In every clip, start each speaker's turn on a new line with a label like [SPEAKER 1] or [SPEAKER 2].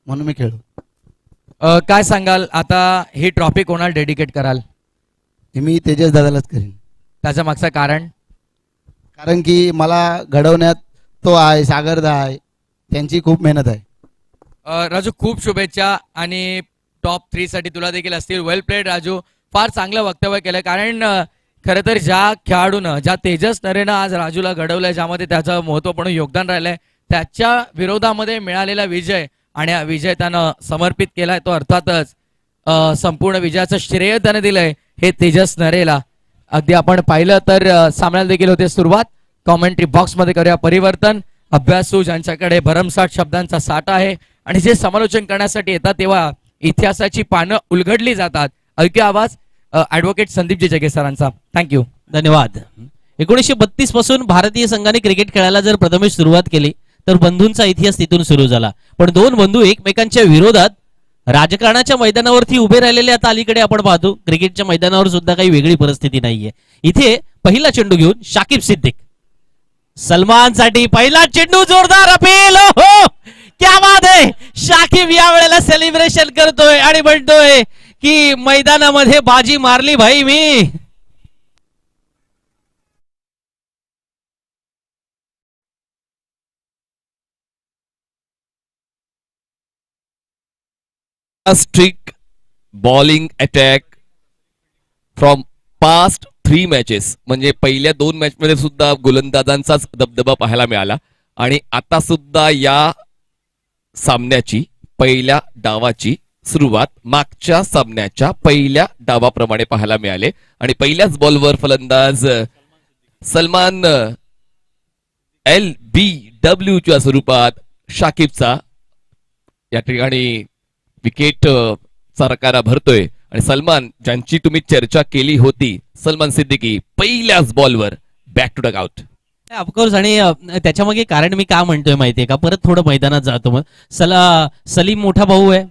[SPEAKER 1] म्हणून मी खेळलो.
[SPEAKER 2] काय सांगाल आता ही ट्रॉफी कोणाला डेडिकेट कराल?
[SPEAKER 1] हे मी तेजस दादालाच करीन.
[SPEAKER 2] त्याच्या मागचं कारण?
[SPEAKER 1] कारण की मला घडवण्यात तो आहे, सागरदा आहे, त्यांची खूप मेहनत आहे.
[SPEAKER 2] राजू खूप शुभेच्छा आणि टॉप 3 साठी तुला देखील असतील. वेल प्लेड राजू, फार चांगलं वक्तव्य केलं. कारण खरं तर ज्या खेळाडूनं, ज्या तेजस नरेनं आज राजूला घडवलंय, ज्यामध्ये त्याचं महत्त्वपूर्ण योगदान राहिलंय, त्याच्या विरोधामध्ये मिळालेला विजय आणि हा विजय त्यानं समर्पित केलाय, तो अर्थातच संपूर्ण विजयाचं श्रेय त्याने दिलंय हे तेजस नरेला. अगदी आपण पाहिलं तर सामन्याला देखील होते सुरुवात. कॉमेंट्री बॉक्समध्ये करूया परिवर्तन. अभ्यासू ज्यांच्याकडे भरमसाठ शब्दांचा साठा आहे आणि जे समालोचन करण्यासाठी येतात तेव्हा इतिहासाची पानं उलगडली जातात. ऐक्य आवाज ऍडव्होकेट संदीपजी जगे सरांचा. थँक्यू.
[SPEAKER 3] धन्यवाद. 1932 पासून भारतीय संघाने क्रिकेट खेळायला जर प्रथमेश सुरुवात केली तर बंधूंचा इतिहास तिथून सुरू झाला. पण दोन बंधू एकमेकांच्या विरोधात राजकारणाच्या मैदानावरती उभे राहिलेले आता अलीकडे आपण पाहतो. क्रिकेटच्या मैदानावर सुद्धा काही वेगळी परिस्थिती नाहीये. इथे पहिला चेंडू घेऊन शाकिब सिद्दीक. सलमान साठी पहिला चेंडू, जोरदार अपील. हो क्या बात आहे. शाकिब या वेळेला सेलिब्रेशन करतोय आणि म्हणतोय की मैदानामध्ये बाजी मारली भाई मी.
[SPEAKER 4] Strike bowling attack from past 3 matches, म्हणजे पहिल्या 2 मॅच मध्ये सुद्धा गोलंदाजांचाच दबदबा पाहायला मिळाला आणि आता सुद्धा या सामन्याची पहिल्या डावाची सुरुवात मागच्या सामन्याच्या पहिल्या डावाप्रमाणे पाहायला मिळाले आणि पहिल्याच बॉलवर फलंदाज सलमान LBW च्या स्वरूपात शाकिबचा या ठिकाणी विकेट सरकारा भरतोय आणि सलमान, ज्यांची तुम्ही चर्चा केली होती, सलमान सिद्दीकी पहिल्याच बॉलवर बॅक टू डगआउट.
[SPEAKER 3] ऑफकोर्स. आणि त्याच्या मागे कारण मी का म्हणतोय माहितीये का, परत थोडं मैदानात जातो. मग सलीम मोठा भाऊ आहे.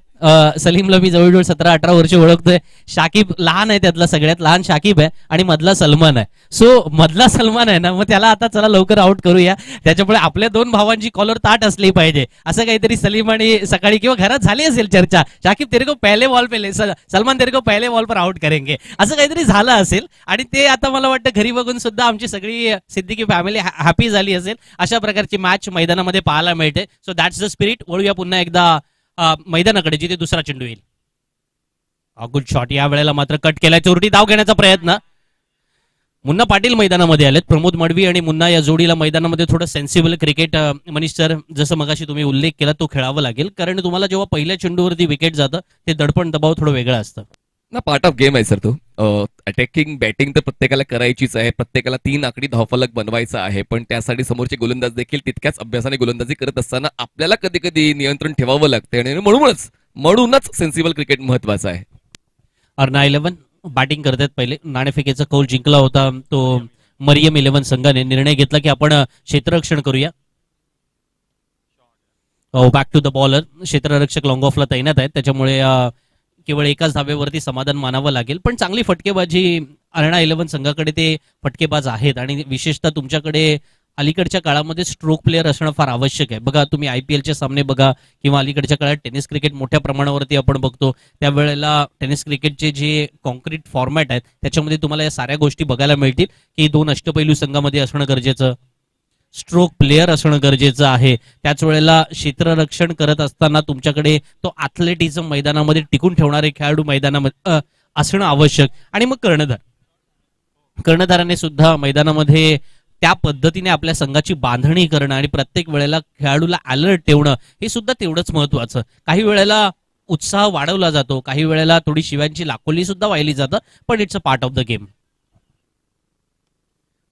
[SPEAKER 3] सलीमला मी जवळजवळ 17-18 वर्ष ओळखतोय. शाकिब लहान आहे, त्यातला सगळ्यात लहान शाकिब आहे आणि मधला सलमान आहे. सो मधला सलमान आहे ना, मग त्याला आता चला लवकर आउट करूया. त्याच्यामुळे आपल्या दोन भावांची कॉलर ताट असली पाहिजे. असं काहीतरी सलीम आणि सकाळी किंवा घरात झाली असेल चर्चा, शाकिब तेरे को पहले बॉल पे सलमान तेरे को पहले बॉल पर आउट करेंगे, असं काहीतरी झालं असेल. आणि ते आता मला वाटतं घरी बघून सुद्धा आमची सगळी सिद्दीकी फॅमिली हॅपी झाली असेल. अशा प्रकारची मॅच मैदानामध्ये पाहायला मिळते. So that's the spirit. वळूया पुन्हा एकदा मैदानाकडे, जिथे दुसरा चेंडू येईल. Good shot. या वेळेला मात्र कट केलाय. चोरटी धाव घेण्याचा प्रयत्न. मुन्ना पाटील मैदानामध्ये आलेत. प्रमोद मडवी आणि मुन्ना या जोडीला मैदानामध्ये थोडं सेन्सिबल क्रिकेट, मनीष सर जसं मगाशी तुम्ही उल्लेख केला, तो खेळावं लागेल. कारण तुम्हाला जेव्हा पहिल्या चेंडूवरती विकेट जातं ते दडपण दबाव थोडं वेगळं असतं
[SPEAKER 4] ना. पार्ट ऑफ गेम आहे सर तो. अटॅकिंग बॅटिंग तर प्रत्येकाला करायचीच आहे, प्रत्येकाला 3 आकडी धावफलक बनवायचा आहे, पण त्यासाठी समोरचे गोलंदाज देखील तितक्याच अभ्यासाने गोलंदाजी करत असताना आपल्याला कधी कधी नियंत्रण ठेवावं लागतं आणि म्हणूनच सेन्सिबल क्रिकेट महत्वाचं आहे.
[SPEAKER 3] अर्ना 11 बॅटिंग करतात. पहिले नाणेफेकीचा कौल जिंकला होता तो मरियम 11 संघाने. निर्णय घेतला की आपण क्षेत्ररक्षण करूया. Back to the bowler. क्षेत्ररक्षक लॉंग ऑफला तैनात आहेत, त्याच्यामुळे केवळ एकाच धाब्यावरती समाधान मानावं लागेल. पण चांगली फटकेबाजी अर्ना 11 संघाकडे ते फटकेबाज आहेत. आणि विशेषतः तुमच्याकडे अलीकडच्या काळामध्ये स्ट्रोक प्लेअर असणं फार आवश्यक आहे. बघा तुम्ही IPLचे सामने बघा किंवा अलीकडच्या काळात टेनिस क्रिकेट मोठ्या प्रमाणावरती आपण बघतो, त्यावेळेला टेनिस क्रिकेटचे जे कॉन्क्रीट फॉर्मॅट आहेत त्याच्यामध्ये तुम्हाला या साऱ्या गोष्टी बघायला मिळतील की 2 अष्टपैलू संघामध्ये असणं गरजेचं, स्ट्रोक प्लेअर असणं गरजेचं आहे. त्याच वेळेला क्षेत्ररक्षण करत असताना तुमच्याकडे तो ॲथलेटिझम मैदानामध्ये टिकून ठेवणारे खेळाडू मैदानामध्ये असणं आवश्यक. आणि मग कर्णधाराने सुद्धा मैदानामध्ये त्या पद्धतीने आपल्या संघाची बांधणी करणं आणि प्रत्येक वेळेला खेळाडूला अलर्ट ठेवणं हे सुद्धा तेवढंच महत्वाचं. काही वेळेला उत्साह वाढवला जातो, काही वेळेला थोडी शिव्यांची लाखोली सुद्धा वाहिली जातं, पण it's a part of the game.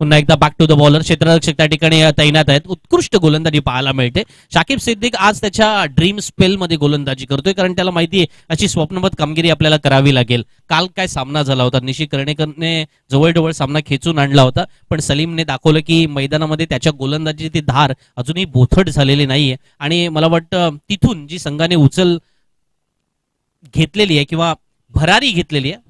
[SPEAKER 3] पुन्हा एकदा बॅक टू द बॉलर. क्षेत्ररक्षक त्या ठिकाणी तैनात आहेत. उत्कृष्ट गोलंदाजी पाहायला मिळते. शाकिब सिद्दीक आज त्याच्या ड्रीम स्पेल मध्ये गोलंदाजी करतोय, कारण त्याला माहिती आहे अशी स्वप्नवत कामगिरी आपल्याला करावी लागेल. काल काय सामना झाला होता. निशी कर्णेकरने जवळजवळ सामना खेचून आणला होता, पण सलीमने दाखवलं की मैदानामध्ये त्याच्या गोलंदाजीची धार अजूनही बोथट झालेली नाहीये. आणि मला वाटतं तिथून जी संघाने उचल घेतलेली आहे किंवा भरारी घेतलेली आहे,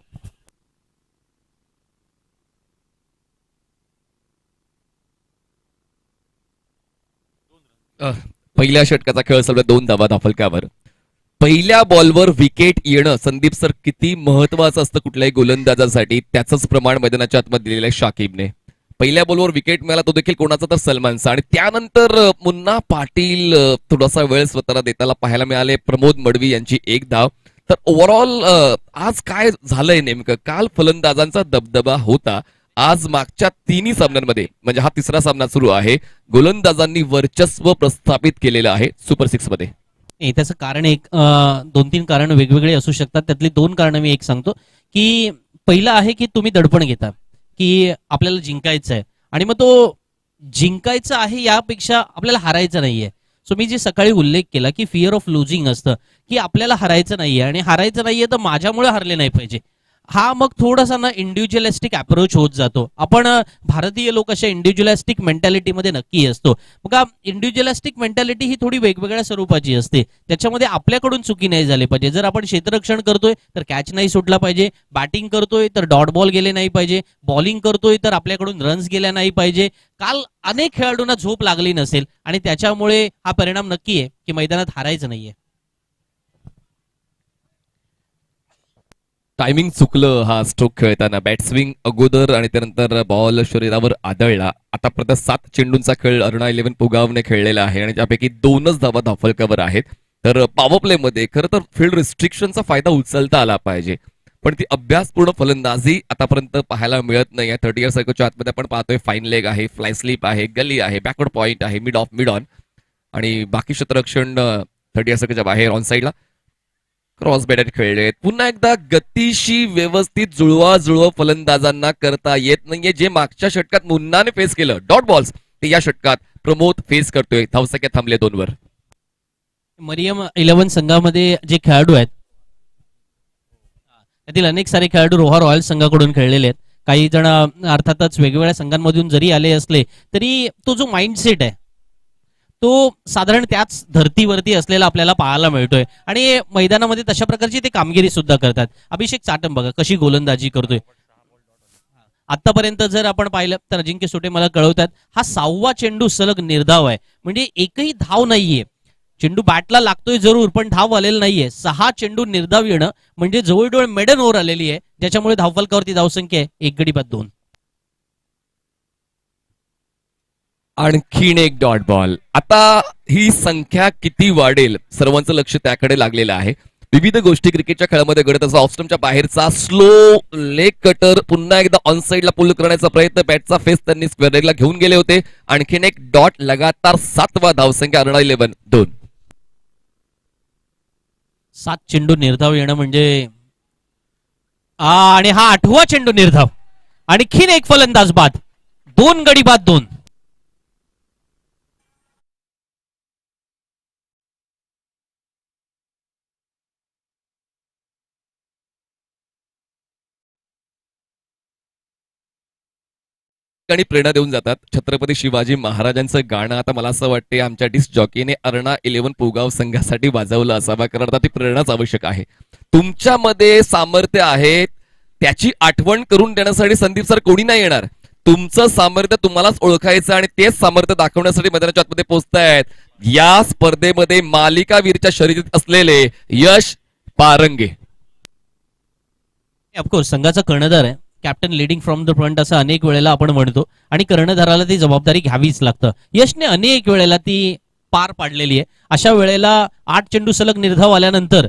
[SPEAKER 4] पहिल्या षटकाचा खेळ चालू आहे 2 धावा धाफलक्यावर. पहिल्या बॉलवर विकेट येणं संदीप सर किती महत्वाचं असतं कुठल्याही गोलंदाजासाठी, त्याचंच प्रमाण मैदानाच्या आतमध्ये दिलेलं आहे शाकिबने. पहिल्या बॉलवर विकेट मिळाला तो देखील कोणाचा तर सलमानचा, आणि त्यानंतर मुन्ना पाटील थोडासा वेळ स्वतःला देताना पाहायला मिळाले. प्रमोद मडवी यांची एक धाव. तर ओव्हरऑल आज काय झालंय नेमकं, काल फलंदाजांचा दबदबा होता, आज मागच्या तिन्ही सामन्यांमध्ये म्हणजे हा तिसरा सामना सुरू आहे, गोलंदाजांनी वर्चस्व प्रस्थापित केलेलं आहे सुपर सिक्स मध्ये.
[SPEAKER 3] नाही, त्याचं कारण एक 2-3 कारण वेगवेगळे असू शकतात. त्यातली 2 कारण मी एक सांगतो की पहिलं आहे की तुम्ही दडपण घेता की आपल्याला जिंकायचं आहे, आणि मग तो जिंकायचं आहे यापेक्षा आपल्याला हारायचं नाहीये. सो मी जे सकाळी उल्लेख केला की फिअर ऑफ लुझिंग असतं, की आपल्याला हारायचं नाहीये, आणि हारायचं नाहीये तर माझ्यामुळे हारले नाही पाहिजे. हा मग थोडासा ना इंडिव्हिज्युअलिस्टिक अप्रोच होत जातो. आपण भारतीय लोक अशा इंडिव्हिज्युअलिस्टिक मेंटॅलिटीमध्ये नक्की असतो. मग इंडिव्हिज्युअलिस्टिक मेंटॅलिटी ही थोडी वेगवेगळ्या स्वरूपाची असते, त्याच्यामध्ये आपल्याकडून चुकी नाही झाली पाहिजे. जर आपण क्षेत्ररक्षण करतोय तर कॅच नाही सुटला पाहिजे, बॅटिंग करतोय तर डॉट बॉल गेले नाही पाहिजे, बॉलिंग करतोय तर आपल्याकडून रन्स गेल्या नाही पाहिजे. काल अनेक खेळाडूंना झोप लागली नसेल, आणि त्याच्यामुळे हा परिणाम नक्की आहे की मैदानात हारायचं नाहीये.
[SPEAKER 4] टायमिंग चुकलं हा स्ट्रोक खेळताना, बॅट स्विंग अगोदर आणि त्यानंतर बॉल शरीरावर आदळला. आतापर्यंत 7 चेंडूंचा खेळ अरुणा 11 पुगावने खेळलेला आहे, आणि त्यापैकी 2च धावा धावफलकावर आहेत. तर पॉवर प्ले मध्ये खरं तर फील्ड रिस्ट्रिक्शनचा फायदा उचलता आला पाहिजे, पण ती अभ्यासपूर्ण फलंदाजी आतापर्यंत पाहायला मिळत नाही आहे. 30 सर्कलच्या आतमध्ये आपण पाहतोय फाईन लेग आहे, फ्लाय स्लिप आहे, गली आहे, बॅकवर्ड पॉइंट आहे, मिड ऑफ मिड ऑन, आणि बाकी क्षेत्ररक्षण 30 सर्कलच्या बाहेर ऑन साईडला क्रॉस बॅटर खेळले. पुन्हा एकदा गतीशी व्यवस्थित जुळवा फलंदाजांना करता येत नाहीये. जे मागच्या षटकात मुन्नाने फेस केलं डॉट बॉल्स, ते या षटकात प्रमोद फेस करतोय. धावसंख्या थांबले 2 वर.
[SPEAKER 3] मरियम 11 संघामध्ये जे खेळाडू आहेत त्यातील अनेक सारे खेळाडू रोहा रॉयल्स संघाकडून खेळलेले आहेत. काही जण अर्थातच वेगवेगळ्या संघांमधून जरी आले असले तरी तो जो माइंडसेट आहे तो साधारण त्याच धर्तीवरती असलेला आपल्याला पाहायला मिळतोय, आणि मैदानामध्ये तशा प्रकारची ते कामगिरी सुद्धा करतात. अभिषेक चाटम बघा कशी गोलंदाजी करतोय. आतापर्यंत जर आपण पाहिलं तर अजिंक्य सुटे मला कळवतात हा 6वा चेंडू सलग निर्धाव आहे, म्हणजे एकही धाव नाहीये. चेंडू बॅटला लागतोय जरूर, पण धाव आलेला नाहीये. 6 चेंडू निर्धाव येणं म्हणजे जवळजवळ मेडन ओव्हर आलेली आहे, ज्याच्यामुळे धावफलकावरती धावसंख्या आहे 1 गडी बाद 2.
[SPEAKER 4] आणखीन एक डॉट बॉल. आता ही संख्या किती वाढेल सर्वांचं लक्ष त्याकडे लागलेलं आहे. विविध गोष्टी क्रिकेटच्या खेळामध्ये घडत असतात. ऑफस्टमच्या बाहेरचा स्लो लेग कटर पुन्हा एकदा ऑन साईडला पुल करण्याचा प्रयत्न, बॅटचा फेस त्यांनी स्क्वेअर लेगला घेऊन गेले होते. आणखीन एक डॉट, लगातार 7वा धावसंख्या अरुणा 11 2.
[SPEAKER 3] 7 चेंडू निर्धाव येणं म्हणजे आणि हा 8वा चेंडू निर्धाव, आणखीन एक फलंदाज बाद, 2 गडी बाद 2.
[SPEAKER 4] आणि प्रेरणा देऊन जातात. छत्रपती शिवाजी महाराजांचं गाणं आता मला असं वाटते आमच्या डिस्क जॉकीने अरुणा 11 पुगाव संघासाठी वाजवलं असावा, कारण आता ती प्रेरणाच आवश्यक आहे. तुमच्यामध्ये सामर्थ्य आहे, त्याची आठवण करून देण्यासाठी संदीप सर कोणी नाही येणार. तुमचं सामर्थ्य तुम्हालाच ओळखायचं, आणि तेच सामर्थ्य दाखवण्यासाठी मैदानाच्या आतमध्ये पोहोचतायत. या स्पर्धेमध्ये मालिकावीरच्या शर्यतीत असलेले यश पारंगे.
[SPEAKER 3] ऑफकोर्स संघाचा कर्णधार आहे, captain leading from the front असं अनेक वेळेला आपण म्हणतो, आणि कर्णधाराला ती जबाबदारी घ्यावीच लागतं. यशने अनेक वेळेला ती पार पाडलेली आहे. अशा वेळेला 8 चेंडू सलग निर्धाव आल्यानंतर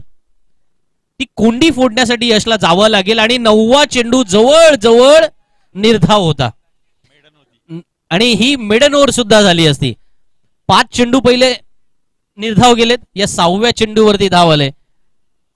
[SPEAKER 3] ती कोंडी फोडण्यासाठी यशला जावं लागेल, आणि 9वा चेंडू जवळ जवळ निर्धाव होता, आणि ही मेडन ओव्हर सुद्धा झाली असती. 5 चेंडू पहिले निर्धाव गेलेत, या 6व्या चेंडूवरती धाव आले.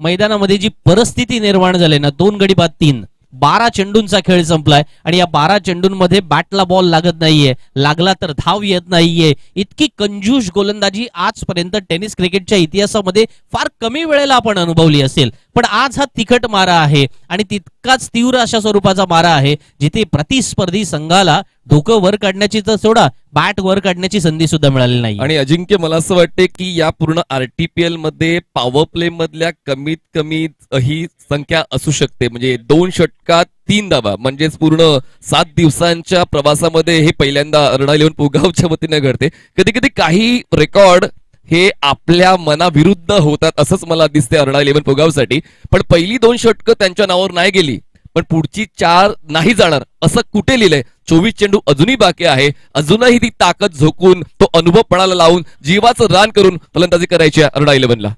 [SPEAKER 3] मैदानामध्ये जी परिस्थिती निर्माण झाली ना, 2 गडी बाद 3, 12 चेंडूंचा खेळ संपलाय, आणि या 12 चेंडूंमध्ये बॅटला बॉल लागत नाहीये, लागला तर धाव येत नाहीये. इतकी कंजूस गोलंदाजी आजपर्यंत टेनिस क्रिकेटच्या इतिहासामध्ये फार कमी वेळेला आपण अनुभवली असेल, पण आज हा तिखट मारा आहे, आणि तितकाच तीव्र अशा स्वरूपाचा मारा आहे जिथे प्रतिस्पर्धी संघाला डोकं वर काढण्याची तर सोडा, बॅट वर काढण्याची संधी सुद्धा मिळाली नाही.
[SPEAKER 4] आणि अजिंक्य मला असं वाटते की या पूर्ण आरटीपीएल मध्ये पॉवर प्ले मधल्या कमीत कमी ही संख्या असू शकते, म्हणजे 2 षटकात 3 धावा, म्हणजेच पूर्ण 7 दिवसांच्या प्रवासामध्ये हे पहिल्यांदा अरुणा 11 पुगावच्या वतीने घडते. कधी कधी काही रेकॉर्ड हे आपल्या मनाविरुद्ध होतात असंच मला दिसते अरणा 11 पोगावसाठी. पण पहिली 2 षटकं त्यांच्या नावावर नाही गेली, पण पुढची 4 नाही जाणार असं कुठे लिहिलंय? 24 चेंडू अजूनही बाकी आहे. अजूनही ती ताकद झोकून, तो अनुभव पणाला लावून, जीवाचं रान करून फलंदाजी करायची आहे अरणा 11 ला.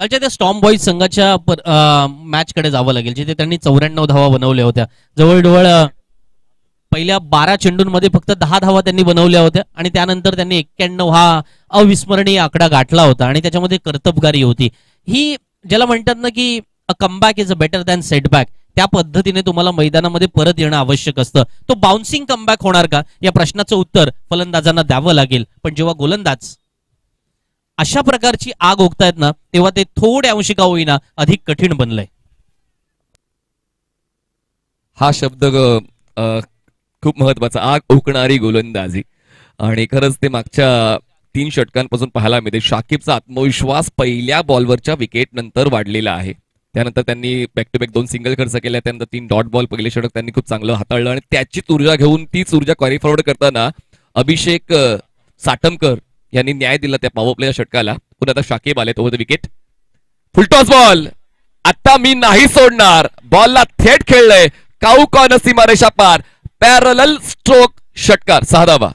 [SPEAKER 3] कालच्या त्या स्टॉर्म बॉईज संघाच्या मॅच कडे जावं लागेल, जिथे त्यांनी 94 धावा बनवल्या होत्या. जवळजवळ पहिल्या 12 चेंडूंमध्ये फक्त 10 धावा त्यांनी बनवल्या होत्या आणि त्यानंतर त्यांनी 91 हा अविस्मरणीय आकडा गाठला होता आणि त्याच्यामध्ये कर्तबगारी होती. ही ज्याला म्हणतात ना की a comeback is a better than setback, त्या पद्धतीने तुम्हाला मैदानामध्ये परत येणं आवश्यक असतं. तो बाउन्सिंग कमबॅक होणार का या प्रश्नाचं उत्तर फलंदाजांना द्यावं लागेल. पण जेव्हा गोलंदाज अशा प्रकारची आग ओकतायत ना, तेव्हा ते थोड्या अंशी का होईना अधिक कठीण बनलंय.
[SPEAKER 4] हा शब्द खूप महत्वाचा, आग ओकणारी गोलंदाजी. आणि खरंच ते मागच्या 3 षटकांपासून पाहायला मिळते. शाकिबचा आत्मविश्वास पहिल्या बॉलवरच्या विकेट नंतर वाढलेला आहे. त्यानंतर त्यांनी बॅक टू बॅक 2 सिंगल खर्च केल्या, त्यानंतर 3 डॉट बॉल पहिले षटक त्यांनी खूप चांगलं हाताळलं आणि त्याचीच ऊर्जा घेऊन तीच ऊर्जा कॅरी फॉरवर्ड करताना अभिषेक साटमकर यांनी न्याय दिला त्या पॉवर प्लेच्या षटकाला. पुन्हा आता शाकिब आले, तो विकेट. फुलटॉस बॉल, आता मी नाही सोडणार, बॉलला थेट खेळलंय, काऊ कॉर्नर सीमारेषा पार, पॅरलल स्ट्रोक, षटकार, 6 धावा.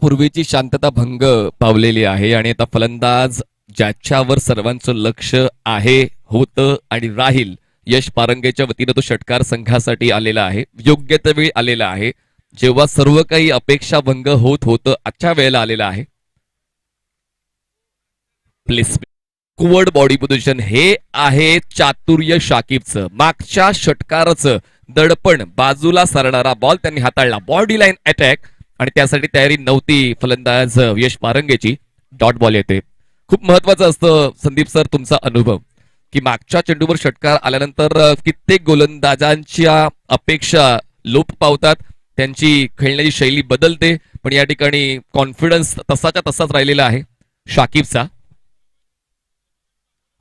[SPEAKER 4] पूर्वीची शांतता भंग पावलेली आहे आणि आता फलंदाज ज्याच्यावर सर्वांचं लक्ष आहे, होतं आणि राहील, यश पारंगेच्या वतीनं तो षटकार संघासाठी आलेला आहे. योग्य त्या वेळी आलेला आहे, जेव्हा सर्व काही अपेक्षा भंग होत होतं, आजच्या वेळेला आलेला आहे. कुवर्ड बॉडी पोझिशन, हे आहे चातुर्य शाकिबचं. मागच्या षटकाराचं दडपण, बाजूला सरणारा बॉल त्यांनी हाताळला, बॉडी लाईन अटॅक, आणि त्यासाठी तयारी नव्हती फलंदाज यश पारंगेची. डॉट बॉल येते. खूप महत्वाचं असतं संदीप सर तुमचा अनुभव, की मागच्या चेंडूवर षटकार आल्यानंतर कित्येक गोलंदाजांच्या अपेक्षा लोप पावतात, त्यांची खेळण्याची शैली बदलते, पण या ठिकाणी कॉन्फिडन्स तसाच्या तसाच राहिलेला आहे शाकिबचा.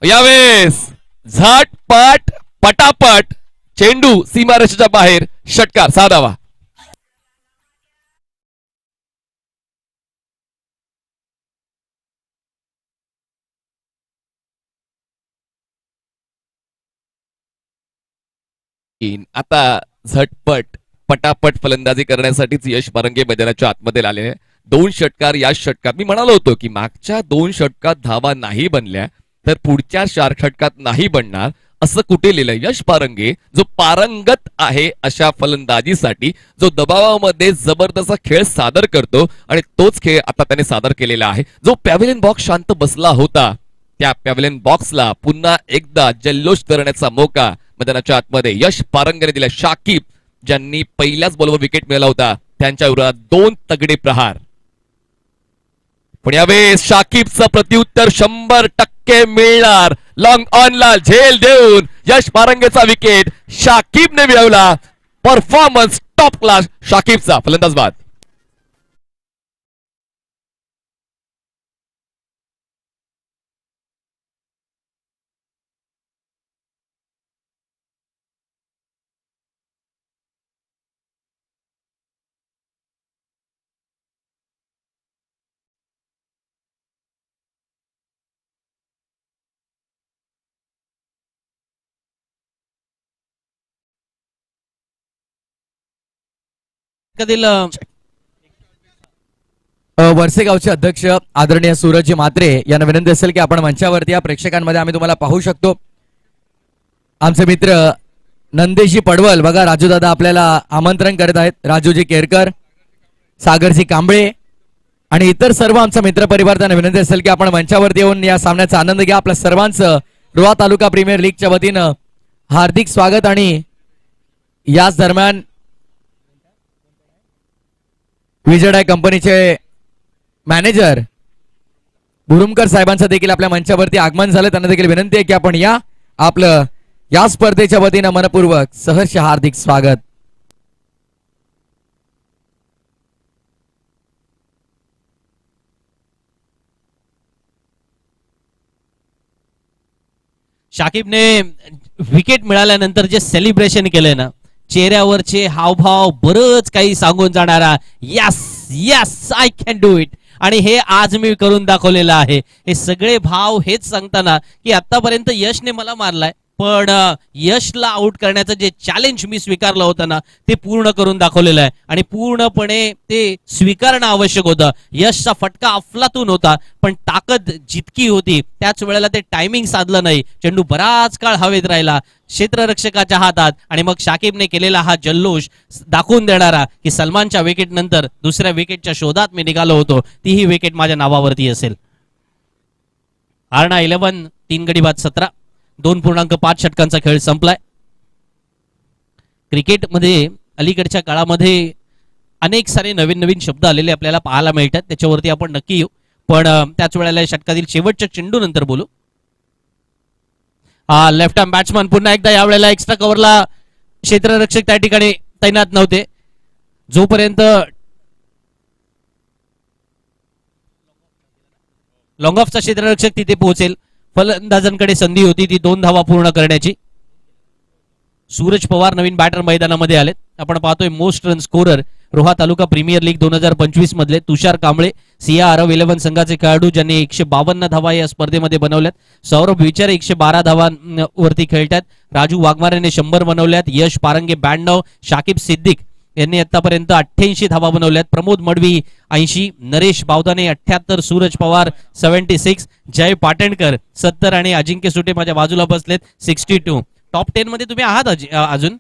[SPEAKER 4] यावेळेस झटपट पटापट चेंडू सीमारेषेच्या बाहेर, षटकार, 6 धावा. आता झटपट पटापट फलंदाजी करण्यासाठीच यश पारंगे मैदानाच्या आतमध्ये आले. 2 षटकार या षटकात. मी म्हणालो होतो की मागच्या 2 षटकात धावा नाही बनल्या तर पुढच्या 4 षटकात नाही बनणार असं कुठे लिहिलंय? यश पारंगे जो पारंगत आहे अशा फलंदाजीसाठी, जो दबावामध्ये जबरदस्त खेळ सादर करतो आणि तोच खेळ आता त्याने सादर केलेला आहे. जो पॅव्हेलियन बॉक्स शांत बसला होता, त्या पॅव्हेलियन बॉक्सला पुन्हा एकदा जल्लोष करण्याचा मौका मैदानाच्या आतमध्ये यश पारंगेने दिला. शाकिब ज्यांनी पहिल्याच बॉलवर विकेट मिळाला होता, त्यांच्या विरोधात 2 तगडे प्रहार. पण यावेळेस शाकिबचं प्रत्युत्तर 100% मिळणार. लॉंग ऑनला झेल देऊन यश पारंगेचा विकेट शाकिबने मिळवला. परफॉर्मन्स टॉप क्लास शाकिबचा. फलंदाज बाद.
[SPEAKER 3] कधील
[SPEAKER 2] वरसेगावचे अध्यक्ष आदरणीय सूरजजी म्हात्रे यांना विनंती असेल की आपण मंचावरती या प्रेक्षकांमध्ये आम्ही तुम्हाला पाहू शकतो. आमचे मित्र नंदेशी पडवल बघा, राजू दादा आपल्याला आमंत्रण करत आहेत. राजूजी केरकर, सागरजी कांबळे आणि इतर सर्व आमचा मित्र परिवार, त्यांना विनंती असेल की आपण मंचावरती येऊन या सामन्याचा आनंद घ्या. आपल्या सर्वांचं रोहा तालुका प्रीमियर लीगच्या वतीनं हार्दिक स्वागत. आणि याच दरम्यान विजय कंपनीचे मॅनेजर बुरुमकर साहेबांचं देखील आपल्या मंचावरती आगमन झालं. त्यांना देखील विनंती आहे की आपण या आपलं या स्पर्धेच्या वतीनं मनपूर्वक सहर्ष हार्दिक स्वागत.
[SPEAKER 3] शाकिबने विकेट मिळाल्यानंतर जे सेलिब्रेशन केलंय ना, चेहऱ्यावरचे हावभाव बरंच काही सांगून जाणारा, yes yes I can do it, आणि हे आज मी करून दाखवलेलं आहे. हे सगळे भाव हेच सांगताना की आतापर्यंत यशने मला मारलाय, पण यशला आउट करण्याचं जे चॅलेंज मी स्वीकारलं होतं ना, ते पूर्ण करून दाखवलेलं आहे आणि पूर्णपणे ते स्वीकारणं आवश्यक होतं. यशचा फटका अफलातून होता, पण ताकद जितकी होती त्याच वेळेला ते टायमिंग साधलं नाही. चेंडू बराच काळ हवेत राहिला क्षेत्ररक्षकाच्या हातात, आणि मग शाकिबने केलेला हा जल्लोष दाखवून देणारा की सलमानच्या विकेट नंतर दुसऱ्या विकेटच्या शोधात मी निघालो होतो, तीही विकेट माझ्या नावावरती असेल. आरणा 11 3 गडी बाद 17, 2.5 षटकांचा खेळ संपलाय. क्रिकेटमध्ये अलीकडच्या काळामध्ये अनेक सारे नवीन नवीन शब्द आलेले आपल्याला पाहायला मिळतात, त्याच्यावरती आपण नक्की येऊ, पण त्याच वेळेला या षटकातील शेवटच्या चेंडू नंतर बोलू. लेफ्ट आर्म बॅट्समन पुन्हा एकदा यावेळेला एक्स्ट्रा कव्हरला क्षेत्ररक्षक त्या ठिकाणी तैनात नव्हते. जोपर्यंत लॉंग ऑफचा क्षेत्ररक्षक तिथे पोहोचेल, फलंदाजांकडे संधी होती ती 2 धावा पूर्ण करण्याची. सूरज पवार नवीन बॅटर मैदानामध्ये आलेत. आपण पाहतोय मोस्ट रन स्कोरर रोहा तालुका प्रीमियर लीग 2025 मधले तुषार कांबळे, सिया अरब 11 संघाचे खेळाडू ज्यांनी 152 धावा या स्पर्धेमध्ये बनवल्यात. सौरभ विचार 112 धावांवरती खेळतात. राजू वाघमारेने 100 बनवल्यात. यश पारंगे 92, शाकिब सिद्दीक यांनी आतापर्यंत 88 धावा बनवल्यात. प्रमोद मडवी 80, नरेश बावदाने 78, सूरज पवार 76, जय पाटणकर 70 आणि अजिंक्य सुटे माझ्या बाजूला बसलेत 62. टॉप 10 मध्ये तुम्ही आहात अजून,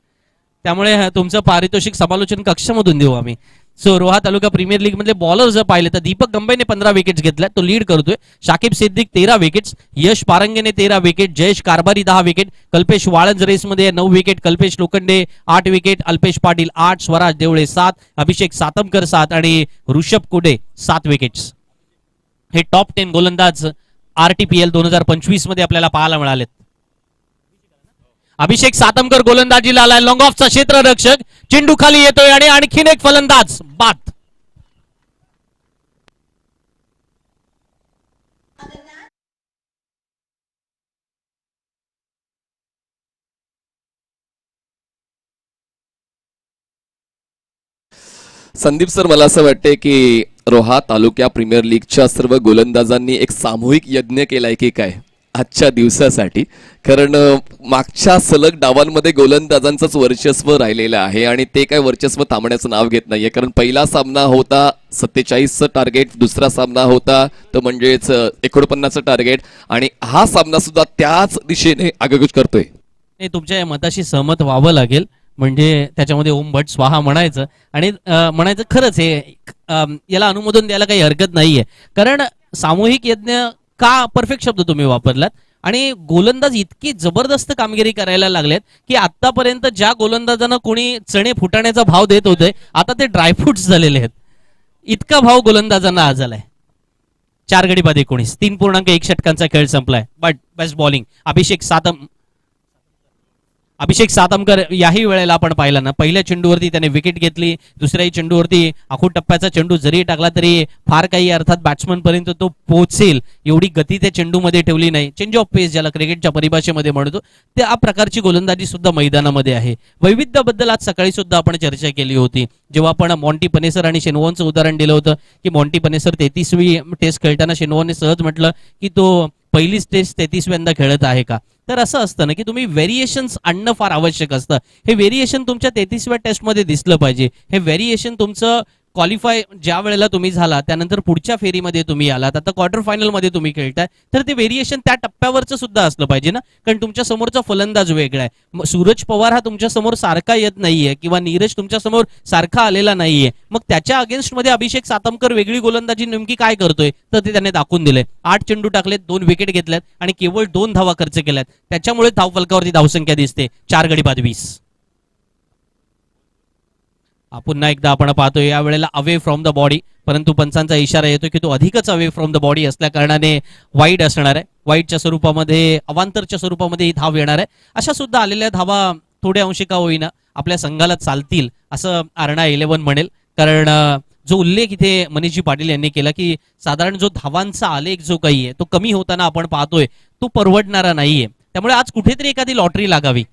[SPEAKER 3] त्यामुळे तुमचं पारितोषिक समालोचन कक्षामधून देऊ आम्ही. सो रोहा तालुका प्रीमियर लीग मधले बॉलर जर पाहिले तर दीपक गंबेने 15 विकेट्स घेतल्या, तो लीड करतोय. शाकिब सिद्दीक 13 विकेट्स, यश पारंगेने 13 विकेट, जयेश कारभारी 10 विकेट, कल्पेश वाळंज रेसमध्ये 9 विकेट, कल्पेश लोखंडे 8 विकेट, अल्पेश पाटील 8, स्वराज देवळे 7, अभिषेक सातमकर 7 आणि ऋषभ कुडे 7 विकेट्स. हे टॉप 10 गोलंदाज RTPL 2025 मध्ये आपल्याला पाहायला मिळालेत. अभिषेक सातमकर गोलंदाजीला आलाय. लॉंग ऑफचा क्षेत्ररक्षक, चेंडू खाली येतोय आणि आणखीन एक फलंदाज बाद.
[SPEAKER 4] संदीप सर, मला असं वाटतंय की रोहा तालुक्या प्रीमियर लीगच्या सर्व गोलंदाजांनी एक सामूहिक यज्ञ केलाय की काय आजच्या दिवसासाठी. कारण मागच्या सलग डावांमध्ये गोलंदाजांचंच वर्चस्व राहिलेलं आहे आणि ते काय वर्चस्व थांबण्याचं नाव घेत नाहीये. कारण पहिला सामना होता 47चं टार्गेट, दुसरा सामना होता तर म्हणजेच 49चं टार्गेट, आणि हा सामना सुद्धा त्याच दिशेने आगेकूच करतोय.
[SPEAKER 3] तुमच्या या मताशी सहमत व्हावं लागेल, म्हणजे त्याच्यामध्ये ओम भट स्वाहा म्हणायचं आणि म्हणायचं खरंच हे याला अनुमोदन द्यायला काही हरकत नाहीये. कारण सामूहिक यज्ञ का परफेक्ट शब्द तुम्ही वापरलात, आणि गोलंदाज इतकी जबरदस्त कामगिरी करायला लागलेत की आतापर्यंत ज्या गोलंदाजांना कोणी चणे फुटाण्याचा भाव देत होते आता ते ड्रायफ्रुट्स झालेले आहेत. इतका भाव गोलंदाजांना आज आलाय. 4 गडी बाद 19, 3.1 षटकांचा खेळ संपलाय. बट बेस्ट बॉलिंग अभिषेक सातमकर याही वेळेला आपण पाहिला ना, पहिल्या चेंडूवरती त्याने विकेट घेतली, दुसऱ्याही चेंडूवरती आखूड टप्प्याचा चेंडू जरी टाकला तरी फार काही अर्थात बॅट्समन पर्यंत तो पोहोचेल एवढी गती त्या चेंडूमध्ये ठेवली नाही. चेंज ऑफ पेस ज्याला क्रिकेटच्या परिभाषेमध्ये म्हणतो त्या प्रकारची गोलंदाजी सुद्धा मैदानामध्ये आहे. वैविध्याबद्दल आज सकाळी सुद्धा आपण चर्चा केली होती, जेव्हा आपण मॉन्टी पनेसर आणि शेनवॉनचं उदाहरण दिलं होतं की मॉन्टी पनेसर 33वी टेस्ट खेळताना शेनवॉनने सहज म्हटलं की तो पहिलीच टेस्ट 33व्यांदा खेळत आहे का. तर असं असतं ना की तुम्ही व्हेरिएशन्स आणणं फार आवश्यक असतं. हे व्हेरिएशन तुमच्या 33व्या टेस्टमध्ये दिसलं पाहिजे. हे व्हेरिएशन तुमचं क्वालिफाय ज्या वेळेला तुम्ही झाला त्यानंतर पुढच्या फेरीमध्ये तुम्ही आलात, आता क्वार्टर फायनल मध्ये तुम्ही खेळताय, तर ते व्हेरिएशन त्या टप्प्यावरचं सुद्धा असलं पाहिजे ना. कारण तुमच्या समोरचा फलंदाज वेगळा आहे. सूरज पवार हा तुमच्या समोर सारखा येत नाहीये किंवा नीरज तुमच्या समोर सारखा आलेला नाहीये, मग त्याच्या अगेन्स्ट मध्ये अभिषेक सातमकर वेगळी गोलंदाजी नेमकी काय करतोय तर ते त्याने दाखवून दिले. 8 चेंडू टाकलेत, 2 विकेट घेतल्यात आणि केवळ 2 धावा खर्च केल्यात. त्याच्यामुळे धावफलकावरती धावसंख्या दिसते 4 गडी बाद 20. पुन्हा एकदा आपण पाहतोय या वेळेला अवे फ्रॉम द बॉडी, परंतु पंचांचा इशारा येतो की तो अधिकच अवे फ्रॉम द बॉडी असल्या कारणाने वाईड असणार आहे. वाईडच्या स्वरूपामध्ये अवांतरच्या स्वरूपामध्ये ही धाव येणार आहे. अशा सुद्धा आलेल्या धावा थोड्या अंशी का होईना आपल्या संघाला चालतील असं आरणा 11 म्हणेल. कारण जो उल्लेख इथे मनीषजी पाटील यांनी केला की साधारण जो धावांचा आलेख जो काही आहे तो कमी होताना आपण पाहतोय तो परवडणारा नाहीये. त्यामुळे आज कुठेतरी एखादी लॉटरी लागावी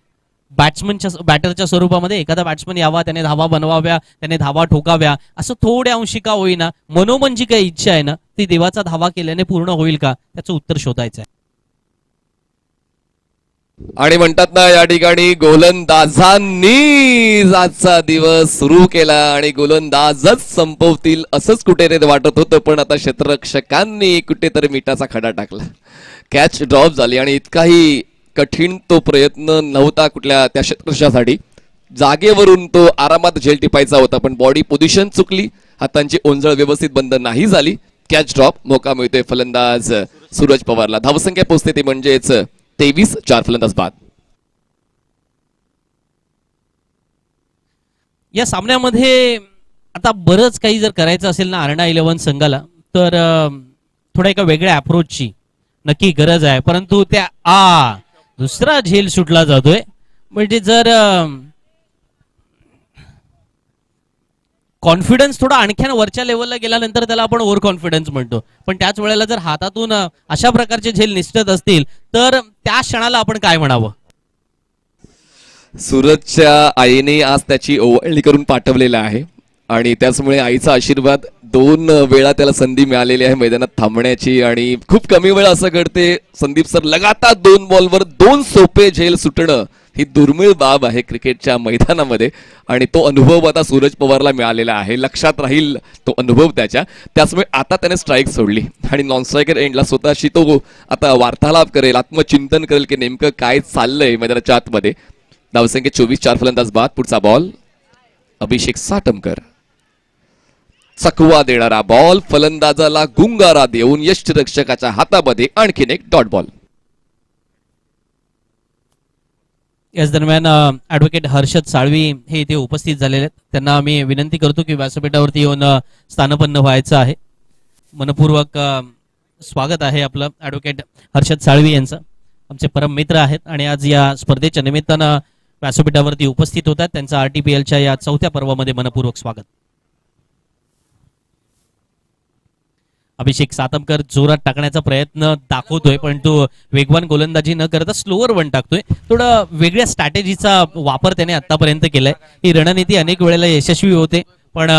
[SPEAKER 3] बॅटरच्या स्वरूपामध्ये. एखादा बॅट्समन यावा, त्याने धावा बनवाव्या, त्याने धावा ठोकाव्या, असं थोड्या अंशी का होईना मनोमन जी काही इच्छा आहे ना ती देवाचा धावा केल्याने पूर्ण होईल का, त्याचं उत्तर शोधायचं आहे.
[SPEAKER 4] आणि म्हणतात ना या ठिकाणी गोलंदाजांनी आजचा दिवस सुरू केला आणि गोलंदाजच संपवतील असंच कुठेतरी वाटत होतं, पण आता क्षेत्ररक्षकांनी कुठेतरी मिठाचा खडा टाकला. कॅच ड्रॉप झाली आणि इतकाही कठीण तो प्रयत्न नव्हता कुठल्या त्या क्षेत्ररक्षकासाठी. जागेवरून तो आरामात झेल टिपायचा होता, पण बॉडी पोझिशन चुकली, हातांची ओंजळ व्यवस्थित बंद नाही झाली. कॅच ड्रॉप, मोका मिळतोय फलंदाज सूरज पवारला. धावसंख्या पोहोचते ती म्हणजेच 23, 4 फलंदाज बाद.
[SPEAKER 3] या सामन्यामध्ये आता बरंच काही जर करायचं असेल ना अरेना 11 संघाला, तर थोड्या एका वेगळ्या अप्रोचची नक्की गरज आहे. परंतु त्या दुसरा झेल सुटला जातोय. म्हणजे जर कॉन्फिडन्स थोडा आणखीन वरच्या लेवलला गेल्यानंतर त्याला आपण ओव्हर कॉन्फिडन्स म्हणतो, पण त्याच वेळेला जर हातातून अशा प्रकारचे झेल निसटत असतील तर त्या क्षणाला आपण काय म्हणावं.
[SPEAKER 4] सूरजच्या आईने आज त्याची ओवाळणी करून पाठवलेला आहे आणि त्याचमुळे आईचा आशीर्वाद 2 वेळा त्याला संधी मिळालेली आहे मैदानात थांबण्याची. आणि खूप कमी वेळा असं घडते संदीप सर, लगातार 2 बॉलवर 2 सोपे झेल सुटणं ही दुर्मिळ बाब आहे क्रिकेटच्या मैदानामध्ये. आणि तो अनुभव आता सूरज पवारला मिळालेला आहे, लक्षात राहील तो अनुभव त्याच्या. त्याचमुळे आता त्याने स्ट्राईक सोडली आणि नॉन स्ट्रायकर एंडला स्वतःशी तो आता वार्तालाप करेल, आत्मचिंतन करेल की नेमकं काय चाललंय मैदानाच्या आतमध्ये. धावसंख्या 24, 4 फलंदाज बाद. पुढचा बॉल अभिषेक साटमकर. चकवा देणारा बॉल, फलंदाजाला गुंगारा देऊन यष्टिरक्षकाच्या हातामध्ये आणखीन एक डॉट बॉल.
[SPEAKER 3] याच दरम्यान ऍडव्होकेट हर्षद साळवी हे इथे उपस्थित झालेले आहेत. त्यांना आम्ही विनंती करतो की व्यासपीठावरती येऊन स्थानपन्न व्हायचं आहे. मनपूर्वक स्वागत आहे आपलं ऍडव्होकेट हर्षद साळवी यांचं. आमचे परम मित्र आहेत आणि आज या स्पर्धेच्या निमित्तानं व्यासपीठावरती उपस्थित होतात. त्यांचं RTPLच्या या 4थ्या पर्वामध्ये मनपूर्वक स्वागत. अभिषेक सातमकर जोरात टाकण्याचा प्रयत्न दाखवतोय, पण तो वेगवान गोलंदाजी न करता स्लोअर वन टाकतोय. थोडं वेगळ्या स्ट्रॅटेजीचा वापर त्याने आतापर्यंत केलाय. ही रणनीती अनेक वेळेला यशस्वी होते, पण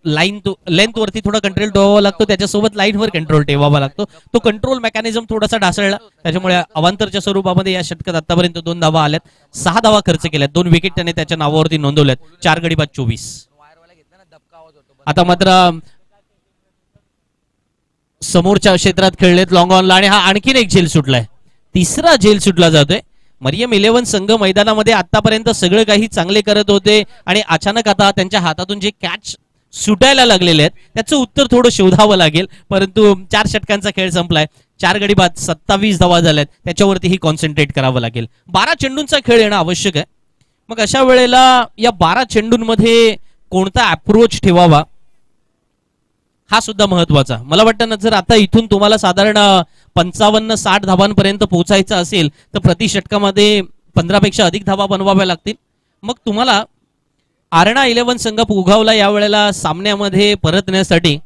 [SPEAKER 3] लेंथ वरती थोडा कंट्रोल ठेवावा लागतो, त्याच्यासोबत लाईनवर कंट्रोल ठेवावा लागतो. तो कंट्रोल मेकॅनिझम थोडासा ढासळला, त्याच्यामुळे अवांतरच्या स्वरूपामध्ये या षटकात आतापर्यंत 2 धावा आल्यात, 6 धावा खर्च केल्यात, 2 विकेट त्याने त्याच्या नावावरती नोंदवल्यात. 4 गडी बाद 24. आता मात्र समोरच्या क्षेत्रात खेळलेत लॉंग ऑनला आणि हा आणखीन एक झेल सुटलाय. 3रा झेल सुटला जातोय. मरियम 11 संघ मैदानामध्ये आतापर्यंत सगळं काही चांगले करत होते आणि अचानक आता त्यांच्या हातातून जे कॅच सुटायला लागलेले आहेत त्याचं उत्तर थोडं शोधावं लागेल. परंतु 4 षटकांचा खेळ संपलाय. 4 गडी बाद 27 धावा झाल्यात, त्याच्यावरतीही कॉन्सन्ट्रेट करावं लागेल. 12 चेंडूंचा खेळ येणं आवश्यक आहे. मग अशा वेळेला या 12 चेंडूंमध्ये कोणता अप्रोच ठेवावा हा सुद्धा महत्वाचा. मला वाटतं ना, जर आता इथून तुम्हाला साधारण 55-60 धावांपर्यंत पोहोचायचं असेल तर प्रति षटकामध्ये 15 पेक्षा अधिक धावा बनवाव्या लागतील. मग तुम्हाला अरेना 11 संघ उघावला या वेळेला सामन्यामध्ये परतण्यासाठी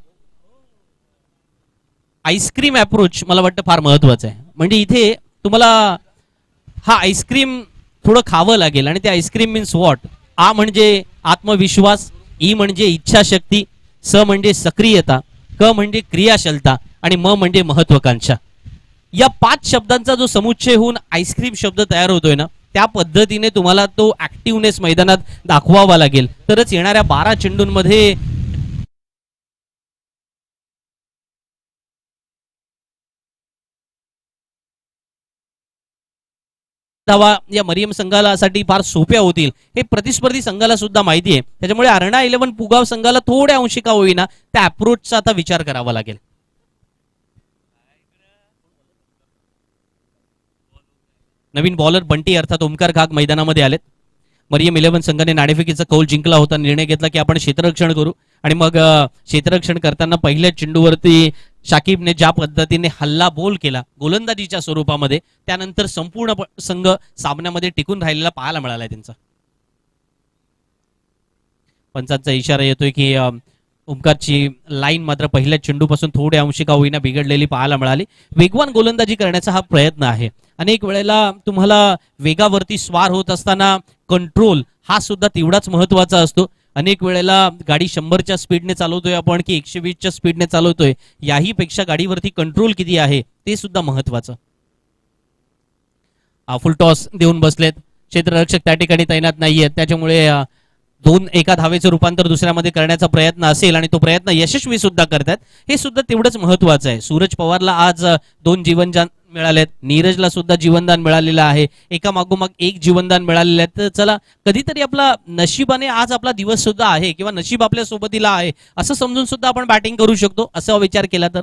[SPEAKER 3] आईस्क्रीम अप्रोच मला वाटतं फार महत्वाचं आहे. म्हणजे इथे तुम्हाला हा आईस्क्रीम थोडं खावं लागेल आणि ते आईस्क्रीम मीन्स व्हॉट. आ म्हणजे आत्मविश्वास, ई म्हणजे इच्छाशक्ती, स म्हणजे सक्रियता, क म्हणजे क्रियाशीलता आणि म म्हणजे महत्वाकांक्षा. या 5 शब्दांचा जो समुच्चय होऊन आईस्क्रीम शब्द तयार होतोय ना, त्या पद्धतीने तुम्हाला तो ऍक्टिव्हनेस मैदानात दाखवावा लागेल, तरच येणाऱ्या 12 चेंडूंमध्ये धावा या मरियम संघासाठी फार सोप्या होतील हे प्रतिस्पर्धी संघाला सुद्धा माहिती आहे. त्याच्यामुळे अरेना 11 पुगाव संघाला थोड्या अंशी का होईना त्या अप्रोचचा आता विचार करावा लागेल. नवीन बॉलर बंटी अर्थात ओमकार घाग मैदानामध्ये आलेत. मरियम 11 संघाने नाणेफेकीचा कौल जिंकला होता, निर्णय घेतला की आपण क्षेत्ररक्षण करू आणि मग क्षेत्ररक्षण करताना पहिल्या चेंडूवरती शाकिबने ज्या पद्धतीने हल्ला बोल केला गोलंदाजीच्या स्वरूपामध्ये, त्यानंतर संपूर्ण संघ सामन्यामध्ये टिकून राहिलेला पाहायला मिळालाय त्यांचा. पंचांचा इशारा येतोय की ओमकारची लाईन मात्र पहिल्या चेंडूपासून थोड्या अंशी का होईना बिघडलेली पाहायला मिळाली. वेगवान गोलंदाजी करण्याचा हा प्रयत्न आहे. अनेक वेळेला तुम्हाला वेगावरती स्वार होत असताना कंट्रोल हा सुद्धा तेवढाच महत्वाचा असतो. अनेक वेळेला गाडी 100च्या स्पीडने चालवतोय आपण की 120च्या स्पीडने चालवतोय, याही पेक्षा गाडीवरती कंट्रोल किती आहे ते सुद्धा महत्वाचं. फुल टॉस देऊन बसलेत, क्षेत्ररक्षक त्या ठिकाणी तैनात नाहीयेत, त्याच्यामुळे दोन एका धावेचं रूपांतर दुसऱ्यामध्ये करण्याचा प्रयत्न असेल आणि तो प्रयत्न यशस्वी सुद्धा करतात, हे सुद्धा तेवढंच महत्वाचं आहे. सूरज पवारला आज 2 जीवनदान मिळालेत, नीरजला सुद्धा जीवनदान मिळालेलं आहे, एका मागोमाग एक जीवनदान मिळालेलं आहे. तर चला कधीतरी आपला नशिबाने आज आपला दिवस सुद्धा आहे किंवा नशीब आपल्या सोबतीला आहे असं समजून सुद्धा आपण बॅटिंग करू शकतो, असा विचार केला तर.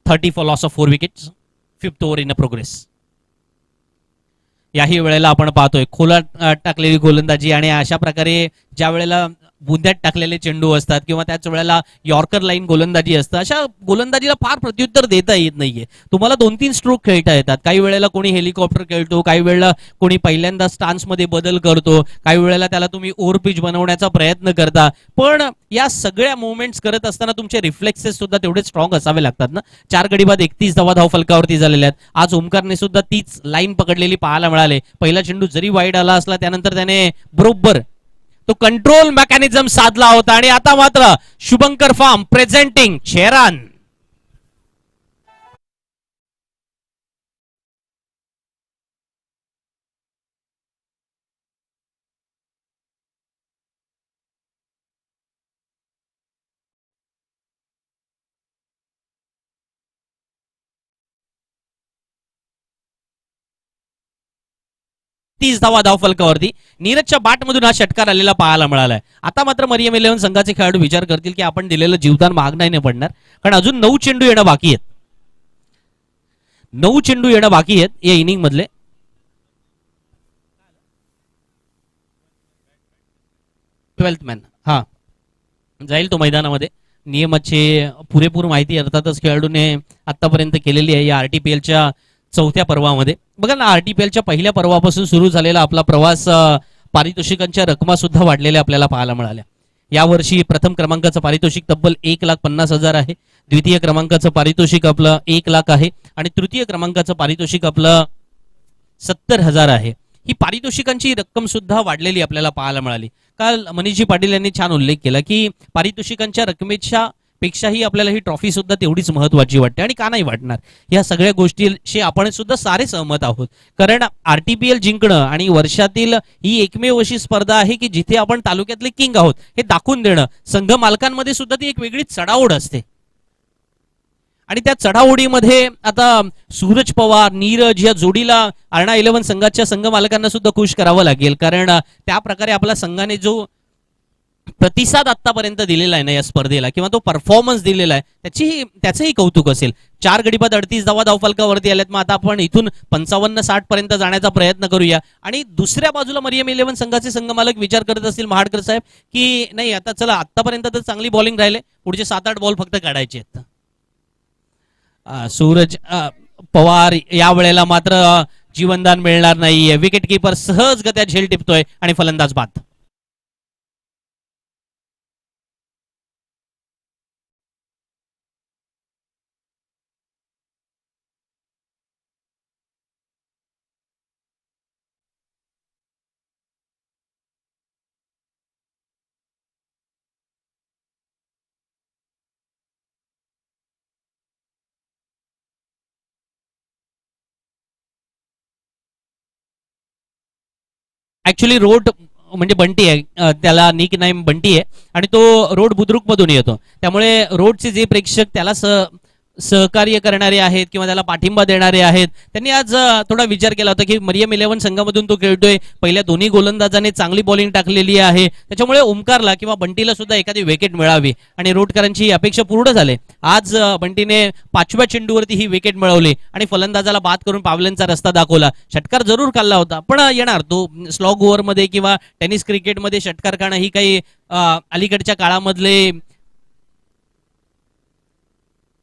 [SPEAKER 3] Thirty for loss of 4 wickets, 5th over in a progress. याही वेळेला आपण पाहतोय खोलात टाकलेली गोलंदाजी आणि अशा प्रकारे ज्या वेळेला बुंद्यात टाकलेले चेंडू असतात किंवा त्याच वेळेला यॉर्कर लाईन गोलंदाजी असतं, अशा गोलंदाजीला फार प्रत्युत्तर देता येत नाहीये. तुम्हाला 2-3 स्ट्रोक खेळता येतात. काही वेळेला कोणी हेलिकॉप्टर खेळतो, काही वेळेला कोणी पहिल्यांदा स्टान्समध्ये बदल करतो, काही वेळेला त्याला तुम्ही ओव्हर पिच बनवण्याचा प्रयत्न करता. पण या सगळ्या मुवमेंट्स करत असताना तुमचे रिफ्लेक्सेस सुद्धा तेवढे स्ट्रॉंग असावे लागतात ना. 4 गडी बाद 31 धाव फलकावरती झालेल्या आहेत. आज ओमकारने सुद्धा तीच लाईन पकडलेली पाहायला मिळाले. पहिला चेंडू जरी वाईड आला असला त्यानंतर त्याने बरोबर तो कंट्रोल मेकॅनिझम साधला होता. आणि आता मात्र शुभंकर फार्म प्रेझेंटिंग शेरान. धाव फलकावरती नीरजच्या बॅटमधून हा षटकार आलेला पाहायला मिळालाय. आता मात्र मरियम 11 संघाचे खेळाडू विचार करतील की आपण दिलेलं जीवदान महाग नाही पडणार, कारण अजून 9 चेंडू येणं बाकी आहेत. 9 चेंडू येणं बाकी आहेत या इनिंग मधले. ट्वेल्थ मॅन हा जाईल तो मैदानामध्ये. नियमाची पुरेपूर माहिती अर्थातच खेळाडूने आतापर्यंत केलेली आहे या आरटीपीएलच्या 4थ्या पर्वामध्ये. बघा ना, आरटीपीएलच्या पहिल्या पर्वापासून सुरू झालेला आपला प्रवास पारितोषिकांच्या रकमा सुद्धा वाढलेल्या आपल्याला पाहायला मिळाल्या. यावर्षी प्रथम क्रमांकाचं पारितोषिक तब्बल 1,50,000 आहे, द्वितीय क्रमांकाचं पारितोषिक आपलं 1 लाख आहे आणि तृतीय क्रमांकाचं पारितोषिक आपलं 70,000 आहे. ही पारितोषिकांची रक्कम सुद्धा वाढलेली आपल्याला पाहायला मिळाली. काल मनीषजी पाटील यांनी छान उल्लेख केला की पारितोषिकांच्या रकमेच्या पेक्षाही आपल्याला ही ट्रॉफी सुद्धा तेवढीच महत्वाची वाटते. आणि का नाही वाटणार, या सगळ्या गोष्टीशी आपण सुद्धा सारे सहमत आहोत. कारण आरटीपीएल जिंकणं आणि वर्षातील ही एकमेव अशी स्पर्धा आहे की जिथे आपण तालुक्यातले किंग आहोत हे दाखवून देणं, संघ मालकांमध्ये सुद्धा ती एक वेगळी चढाओढ असते. आणि त्या चढाओढीमध्ये आता सूरज पवार नीरज या जोडीला अर्णा 11 संघाच्या संघ मालकांना सुद्धा खुश करावं लागेल. कारण त्या प्रकारे आपल्या संघाने जो प्रतिसाद आतापर्यंत दिलेला आहे ना या स्पर्धेला, किंवा तो परफॉर्मन्स दिलेला आहे, त्याचंही कौतुक असेल. 4 गडी बाद 38 धावफलकावरती आल्यात. मग आता आपण इथून 55-60 पर्यंत जाण्याचा प्रयत्न करूया. आणि दुसऱ्या बाजूला मरियम 11 संघाचे संघ मालक विचार करत असतील महाडकर साहेब की नाही आता चला आतापर्यंत तर चांगली बॉलिंग राहिले, पुढचे 7-8 बॉल फक्त काढायचे आहेत. सूरज पवार या वेळेला मात्र जीवनदान मिळणार नाहीये. विकेट किपर सहजगत्या झेल टिपतोय आणि फलंदाज बाद. ऍक्च्युली रोड म्हणजे बंटी आहे, त्याला निक नाम बंटी आहे आणि तो रोड बुद्रुक मधून येतो. त्यामुळे रोडचे जे प्रेक्षक त्याला सहकार्य करणारे आहेत किंवा त्याला पाठिंबा देणारे आहेत, त्यांनी आज थोडा विचार केला होता की मरियम 11 संघामधून तो खेळतोय, पहिल्या दोन्ही गोलंदाजाने चांगली बॉलिंग टाकलेली आहे, त्याच्यामुळे ओमकारला किंवा बंटीला सुद्धा एखादी विकेट मिळावी. आणि रोडकरांची अपेक्षा पूर्ण झाली. आज बंटीने 5व्या चेंडूवरती ही विकेट मिळवली आणि फलंदाजाला बाद करून पावलांचा रस्ता दाखवला. षटकार जरूर खाल्ला होता, पण येणार तो स्लॉग ओव्हर मध्ये किंवा टेनिस क्रिकेटमध्ये षटकार खाणं ही काही अलीकडच्या काळामधले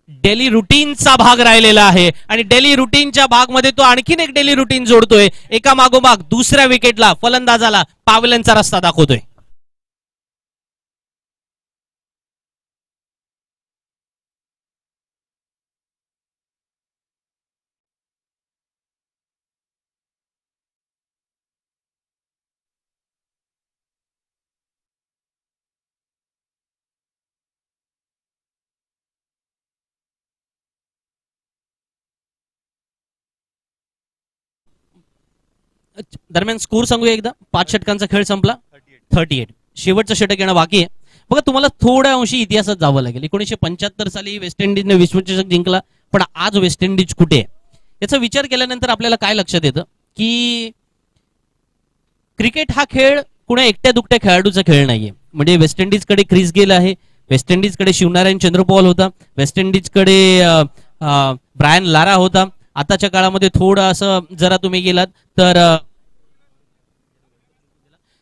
[SPEAKER 3] डेली रुटीनचा भाग राहिलेला आहे आणि डेली रुटीनच्या भागमध्ये तो आणखीन एक डेली रुटीन जोडतोय. एका मागोमाग दुसऱ्या विकेटला फलंदाजाला पावलांचा रस्ता दाखवतोय. दरम्यान स्कोर सांगूया एकदा. 5 षटकांचा खेळ संपला. 38. शेवटचं षटक येणं बाकी आहे. बघा तुम्हाला थोड्या अंशी इतिहासात जावं लागेल. 1975 साली वेस्ट इंडिजने विश्वचषक जिंकला, पण आज वेस्ट इंडिज कुठे आहे याचा विचार केल्यानंतर आपल्याला काय लक्षात येतं की क्रिकेट हा खेळ कुणा एकट्या दुकट्या खेळाडूचा खेळ नाहीये. म्हणजे वेस्ट इंडिजकडे क्रिस गेल आहे, वेस्ट इंडिजकडे शिवनारायण चंद्रपॉल होता, वेस्ट इंडिजकडे ब्रायन लारा होता. आताच्या काळामध्ये थोडं असं जरा तुम्ही गेलात तर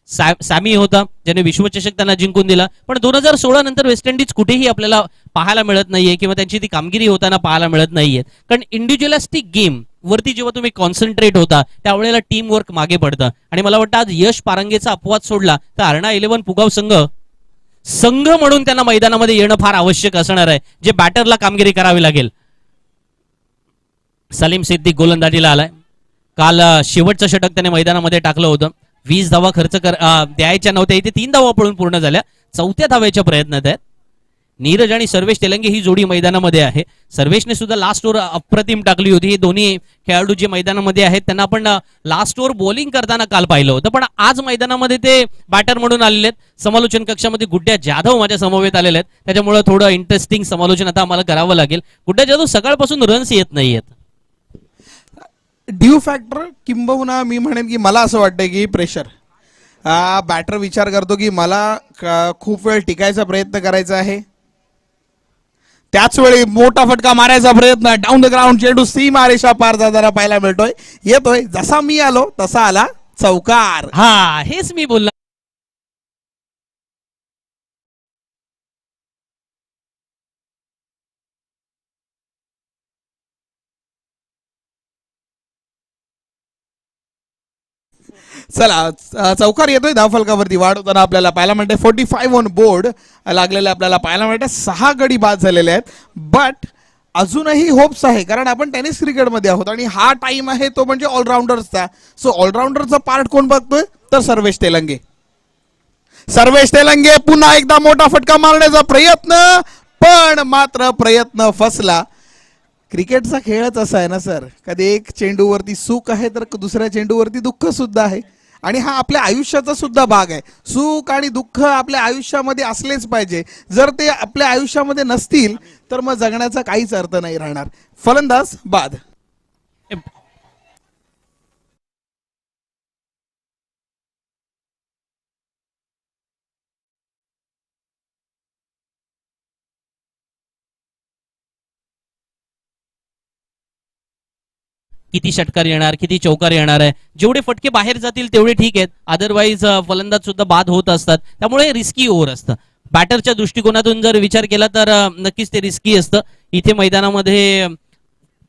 [SPEAKER 3] सॅमी होता ज्याने विश्वचषक त्यांना जिंकून दिला. पण 2016 नंतर वेस्ट इंडिज कुठेही आपल्याला पाहायला मिळत नाहीये किंवा त्यांची ती कामगिरी होताना पाहायला मिळत नाहीये. कारण इंडिव्हिज्युअलिस्टिक गेम वरती जेव्हा तुम्ही कॉन्सन्ट्रेट होता त्यावेळेला टीम वर्क मागे पडतं. आणि मला वाटतं आज यश पारंगेचा अपवाद सोडला तर अरणा 11 पुगाव संघ म्हणून त्यांना मैदानामध्ये येणं फार आवश्यक असणार आहे, जे बॅटरला कामगिरी करावी लागेल. सलीम सिद्दीक गोलंदाजीला आलाय. काल शेवटचं षटक त्याने मैदानामध्ये टाकलं होतं. 20 धावा खर्च द्यायच्या नव्हत्या, इथे 3 धावा पळून पूर्ण झाल्या. 4थ्या धावेच्या प्रयत्नात आहेत. नीरज आणि सर्वेश तेलंगे ही जोडी मैदानामध्ये आहे. सर्वेशने सुद्धा लास्ट ओव्हर अप्रतिम टाकली होती. हे दोन्ही खेळाडू जे मैदानामध्ये आहेत त्यांना आपण लास्ट ओव्हर बॉलिंग करताना काल पाहिलं होतं, पण आज मैदानामध्ये ते बॅटर म्हणून आलेले आहेत. समालोचन कक्षामध्ये गुड्ड्या जाधव माझ्या समवेत आलेले आहेत, त्याच्यामुळे थोडं इंटरेस्टिंग समालोचन आता आम्हाला करावं लागेल. गुड्ड्या जाधव सकाळपासून रन्स येत नाहीयेत.
[SPEAKER 5] ड्यू फॅक्टर किंबहुना मी म्हणेन की मला असं वाटतं की प्रेशर. बॅटर विचार करतो की मला खूप वेळ टिकायचा प्रयत्न करायचा आहे, त्याच वेळी मोठा फटका मारायचा प्रयत्न, डाऊन द ग्राउंड चेंडू सीमा रेषा पार जाताना पाहायला मिळतोय. येतोय जसा मी आलो तसा आला चौकार.
[SPEAKER 3] हा हेच मी बोललो.
[SPEAKER 5] चला चौकार येतोय धावफलकावरती वाढवताना आपल्याला पाहायला मिळते. 45 ऑन बोर्ड लागलेले आपल्याला पाहायला मिळते. 6 गडी बाद झालेले आहेत, बट अजूनही होप्स आहे कारण आपण टेनिस क्रिकेटमध्ये आहोत आणि हा टाइम आहे तो म्हणजे ऑलराऊंडर्सचा. सो ऑलराऊंडरचा पार्ट कोण बघतोय तर सर्वेश तेलंगे. सर्वेश तेलंगे पुन्हा एकदा मोठा फटका मारण्याचा प्रयत्न, पण मात्र प्रयत्न फसला. क्रिकेटचा खेळच असा आहे ना सर, कधी एक चेंडूवरती सुख आहे तर दुसऱ्या चेंडूवरती दुःख सुद्धा आहे. आणि हा आपल्या आयुष्याचा सुद्धा भाग आहे. सुख आणि दुःख आपल्या आयुष्यामध्ये असलेच पाहिजे. जर ते आपल्या आयुष्यामध्ये नसतील तर मग जगण्याचा काहीच अर्थ नाही राहणार. फलंदाज बाद.
[SPEAKER 3] किती षटकार येणार, किती चौकार येणार आहे. जेवढे फटके बाहेर जातील तेवढे ठीक आहेत, अदरवाईज फलंदाज सुद्धा बाद होत असतात, त्यामुळे रिस्की ओव्हर असतं. बॅटरच्या दृष्टिकोनातून जर विचार केला तर नक्कीच ते रिस्की असतं. इथे मैदानामध्ये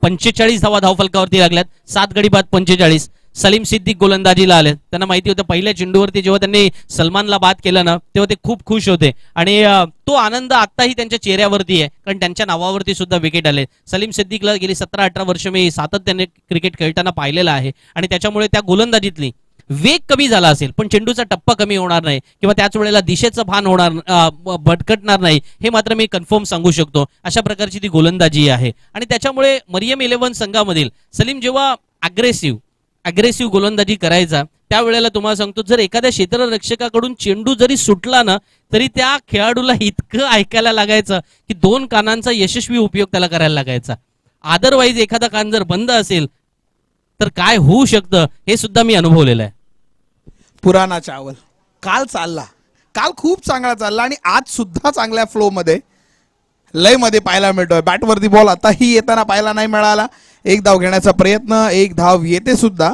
[SPEAKER 3] 45 धावा धावफलकावरती लागल्यात. 7 गडी बाद 45. सलीम सिद्दीक गोलंदाजीला आले. त्यांना माहिती होतं पहिल्या चेंडूवरती जेव्हा त्यांनी सलमानला बाद केलं ना तेव्हा ते खूप खुश होते आणि तो आनंद आताही त्यांच्या चेहऱ्यावरती आहे, कारण त्यांच्या नावावरती सुद्धा विकेट आले. सलीम सिद्दीकला गेली 17-18 वर्ष मी सातत्याने क्रिकेट खेळताना पाहिलेलं आहे आणि त्याच्यामुळे त्या गोलंदाजीतली वेग कमी झाला असेल पण चेंडूचा टप्पा कमी होणार नाही किंवा त्याच वेळेला दिशेचं भान होणार भटकटणार नाही, हे मात्र मी कन्फर्म सांगू शकतो. अशा प्रकारची ती गोलंदाजी आहे आणि त्याच्यामुळे मरियम 11 संघामधील सलीम जेव्हा अग्रेसिव्ह गोलंदाजी करायचा त्यावेळेला तुम्हाला सांगतो, जर एखाद्या क्षेत्ररक्षकाकडून चेंडू जरी सुटला ना तरी त्या खेळाडूला इतकं ऐकायला लागायचं की 2 कानांचा यशस्वी उपयोग त्याला करायला लागायचा. अदरवाईज एखादा कान जर बंद असेल तर काय होऊ शकतं हे सुद्धा मी अनुभवलेलं आहे.
[SPEAKER 5] पुराणा चावल काल खूप चांगला चालला आणि आज सुद्धा चांगल्या फ्लो मध्ये लय मध्ये पाहायला मिळतोय. बॅटवरती बॉल आताही येताना पाहायला नाही मिळाला. 1 धाव घेण्याचा प्रयत्न, 1 धाव येते सुद्धा